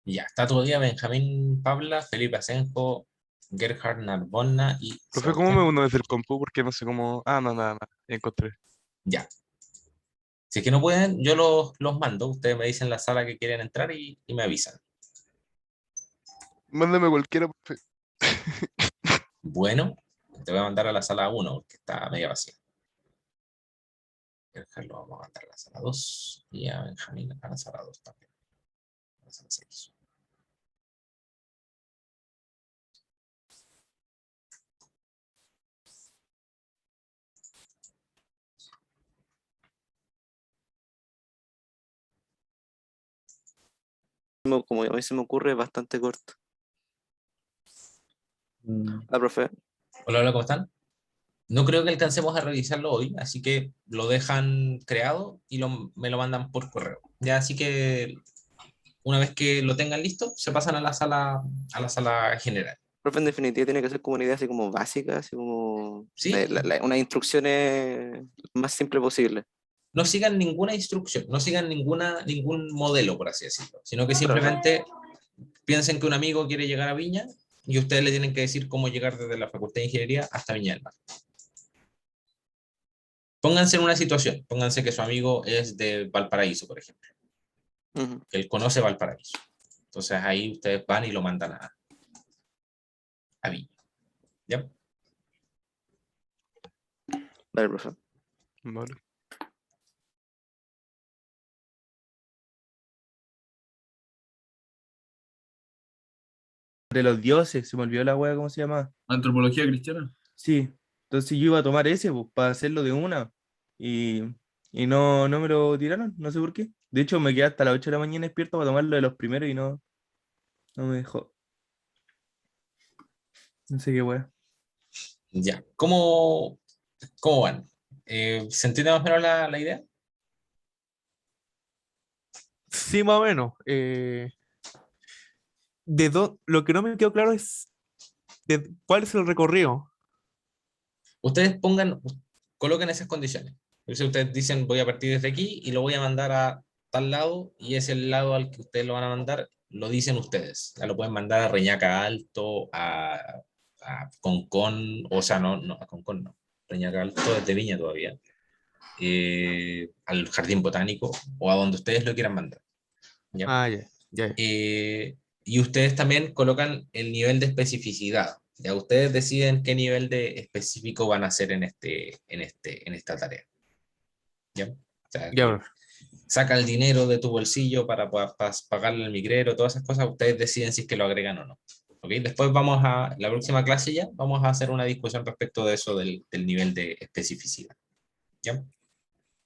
Y ya, está todavía Benjamín Pabla, Felipe Asenjo, Gerhard Narbonna y Profe, ¿cómo me Sebastián. uno desde el compu? Porque no sé cómo. Ah, no, nada, nada. Ya encontré. Ya. Si es que no pueden, yo los mando. Ustedes me dicen la sala que quieren entrar y me avisan. Mándame cualquiera, profe. Bueno, te voy a mandar a la sala 1 porque está media vacía. Gerhard lo vamos a mandar a la sala 2 y a Benjamín a la sala 2 también. A la sala 6. como a mí se me ocurre, es bastante corto. Mm. Ah, profe. Hola, hola, ¿cómo están? No creo que alcancemos a revisarlo hoy, así que lo dejan creado y me lo mandan por correo. Ya, así que una vez que lo tengan listo, se pasan a la sala general. Profe, en definitiva tiene que ser como una idea así como básica, así como Sí, unas instrucciones más simple posible. no sigan ninguna instrucción, no sigan ningún modelo, por así decirlo, sino que Profe. simplemente piensen que un amigo quiere llegar a Viña y ustedes le tienen que decir cómo llegar desde la Facultad de Ingeniería hasta Viña del Mar. Pónganse en una situación, pónganse que su amigo es de Valparaíso, por ejemplo, Ujú. que él conoce Valparaíso. Entonces ahí ustedes van y lo mandan a Viña. ¿Ya? Vale, profe. Vale. De los dioses, se me olvidó la wea, ¿cómo se llama? Antropología cristiana. Sí, entonces yo iba a tomar ese, pues, para hacerlo de una. Y, y no me lo tiraron, no sé por qué. De hecho, me quedé hasta las 8 de la mañana despierto para tomarlo de los primeros y no me dejó. No sé qué wea. Ya. ¿Cómo van? ¿Se entiende más o menos la idea? Sí, más o menos. Lo que no me quedó claro es cuál es el recorrido. Ustedes coloquen esas condiciones. Entonces ustedes dicen, voy a partir desde aquí y lo voy a mandar a tal lado, y es el lado al que ustedes lo van a mandar, lo dicen ustedes. Ya lo pueden mandar a Reñaca Alto, a Concón, o sea, no, a Concón no. Reñaca Alto es de Viña todavía. Al Jardín Botánico o a donde ustedes lo quieran mandar. ¿Ya? Ah, ya, ya. Y ustedes también colocan el nivel de especificidad. Ya ustedes deciden qué nivel de específico van a hacer en esta tarea. ¿Ya? O sea, Ya, que profe. saca el dinero de tu bolsillo para pagarle al migrero, todas esas cosas, ustedes deciden si es que lo agregan o no. ¿Ok? Después la próxima clase ya, vamos a hacer una discusión respecto de eso del nivel de especificidad. ¿Ya?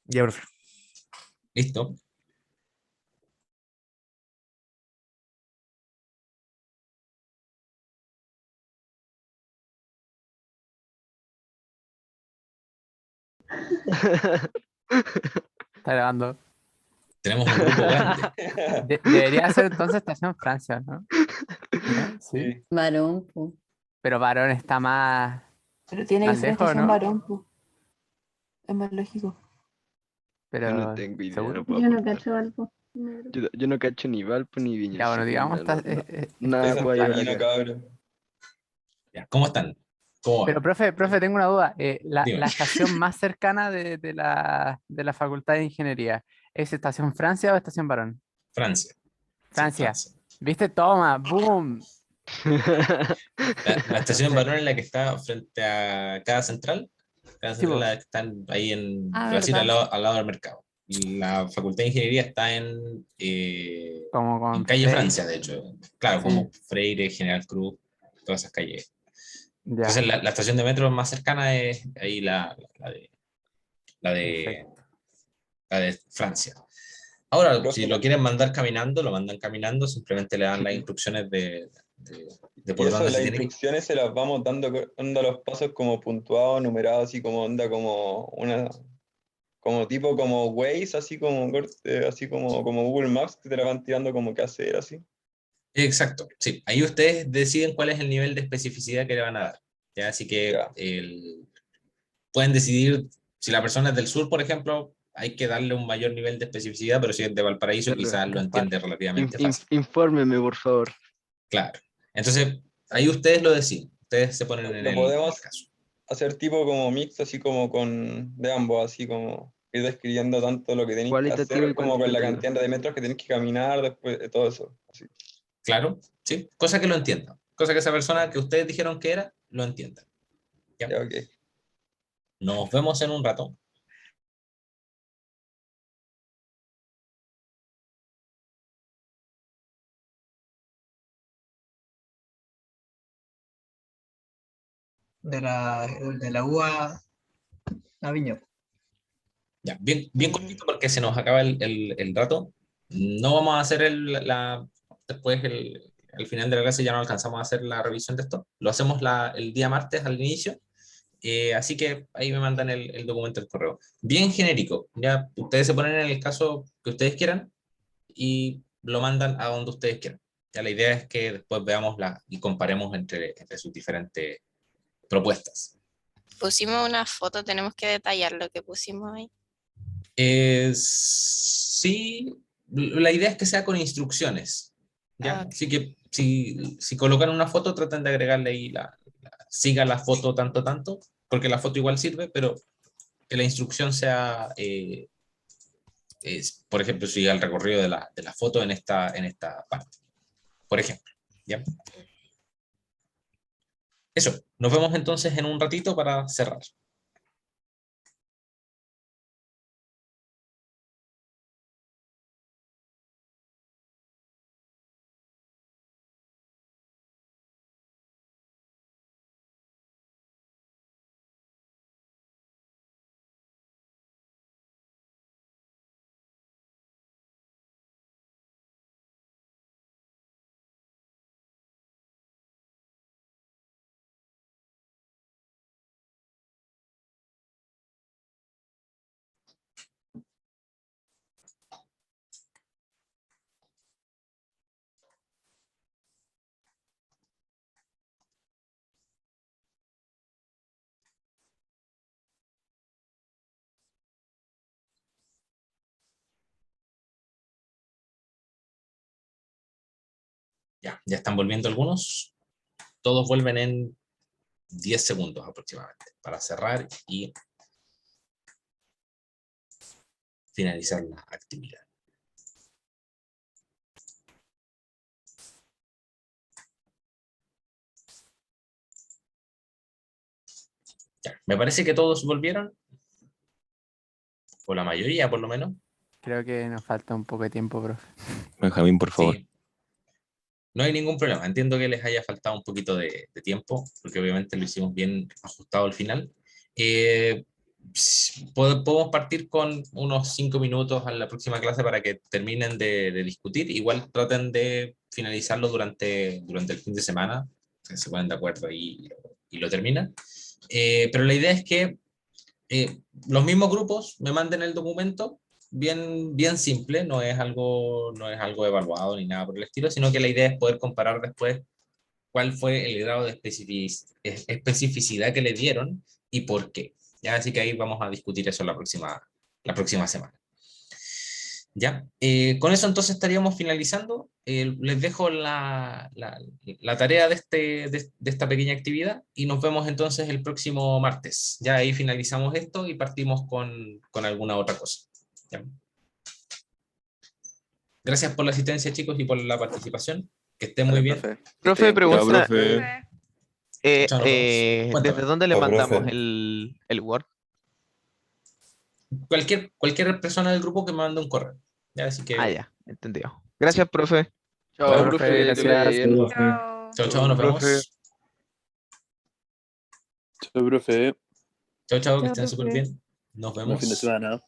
Ya, profe. ¿Listo? Está grabando. Tenemos un grupo grande. Debería ser entonces estación Francia, ¿no? ¿No? Sí. Varón, po. Pero varón está más, Pero tiene que más ser lejos, estación ¿no? varón, po. Es más lógico. Yo no Pero, tengo idea, ¿seguro? no puedo Yo no aportar. cacho Valpo. Negro. Yo no cacho ni Valpo ni Viña, Ya, bueno, así que digamos, nada Esa puedo es ayudar Pamina, acá. cabrón. Ya, ¿cómo están? ¿Cómo Pero, van? profe, tengo una duda. Dime. La estación más cercana de la Facultad de Ingeniería, ¿es estación Francia o estación Varón? Francia. Sí, Francia. Francia. ¿Viste? Toma, boom. La estación Sí. Varón es la que está frente a cada central. Cada Sí, central po. la que están ahí en Ah, Brasil, verdad. al lado del mercado. Y la Facultad de Ingeniería está Como en con calle Frey. Francia, de hecho. Claro, Sí, como Freire, General Cruz, todas esas calles. ya, Entonces la estación de metro más cercana es ahí la de, perfecto. la de Francia. Ahora, si Profe, lo quieren mandar caminando, lo mandan caminando, simplemente le dan las instrucciones de y por eso dónde de se las tiene que ir. instrucciones se las vamos dando, dando los pasos como puntuados, numerados, así como onda, como una, como tipo como Waze, así como así como Google Maps, que te la van tirando como que hacer, así. Exacto, sí. Ahí ustedes deciden cuál es el nivel de especificidad que le van a dar. ¿Ya? Así que Ya, pueden decidir, si la persona es del sur, por ejemplo, hay que darle un mayor nivel de especificidad, pero si es de Valparaíso, Pero, quizás lo entiende relativamente fácil. infórmeme, por favor. Claro. Entonces, ahí ustedes lo deciden. Ustedes se ponen lo en el podemos caso. hacer tipo como mix, así como con de ambos, así como ir describiendo tanto lo que tenéis que Cualitativo y hacer como con la cuantitativo. cantidad de metros que tenéis que caminar después de todo eso. Así. Claro, sí. Cosa que lo entiendan. Cosa que esa persona que ustedes dijeron que era, lo entienda. ¿Ya? Ya, ok. Nos vemos en un rato. De la UA a Viña. Ya, bien cortito porque se nos acaba el rato. No vamos a hacer después al final de la clase ya no alcanzamos a hacer la revisión de esto. Lo hacemos el día martes al inicio. Así que ahí me mandan el documento al correo. Bien genérico. Ya ustedes se ponen en el caso que ustedes quieran y lo mandan a donde ustedes quieran. Ya la idea es que después veamos y comparemos entre sus diferentes propuestas. Pusimos una foto, tenemos que detallar lo que pusimos ahí. Sí, la idea es que sea con instrucciones. ¿Ya? Ah, ok. Así que si colocan una foto, traten de agregarle ahí siga la foto tanto, porque la foto igual sirve, pero que la instrucción sea, por ejemplo, siga el recorrido de la foto en esta parte, por ejemplo. ¿Ya? Eso, nos vemos entonces en un ratito para cerrar. Ya están volviendo algunos. Todos vuelven en 10 segundos aproximadamente para cerrar y finalizar la actividad. Ya, me parece que todos volvieron, o la mayoría por lo menos. Creo que nos falta un poco de tiempo, profe. Benjamín, por favor. Sí. No hay ningún problema. Entiendo que les haya faltado un poquito de tiempo, porque obviamente lo hicimos bien ajustado al final. Podemos partir con unos 5 minutos a la próxima clase para que terminen de discutir. Igual traten de finalizarlo durante el fin de semana, se ponen de acuerdo y lo terminan. Pero la idea es que los mismos grupos me manden el documento bien simple, no es algo evaluado ni nada por el estilo, sino que la idea es poder comparar después cuál fue el grado de especificidad que le dieron y por qué. ¿Ya? Así que ahí vamos a discutir eso la próxima semana. ¿Ya? Con eso entonces estaríamos finalizando. Les dejo la tarea de esta pequeña actividad y nos vemos entonces el próximo martes. Ya ahí finalizamos esto y partimos con alguna otra cosa. ¿Ya? Gracias por la asistencia, chicos, y por la participación. Que estén muy Vale, bien. profe. Profe, Estén bien. pregunta. profe. Chao, nos vemos. ¿Desde Cuéntame. dónde le Chao, mandamos profe. el Word? Cualquier persona del grupo que me mande un correo. ¿Ya? Así que, Ah, ya, entendido. Gracias, profe. Chao, Bueno, profe, que le vaya gracias. bien. chao, nos Profe. vemos. Chao, profe. Chao, que Chao, estén súper profe. bien. Nos Buen fin de vemos. semana.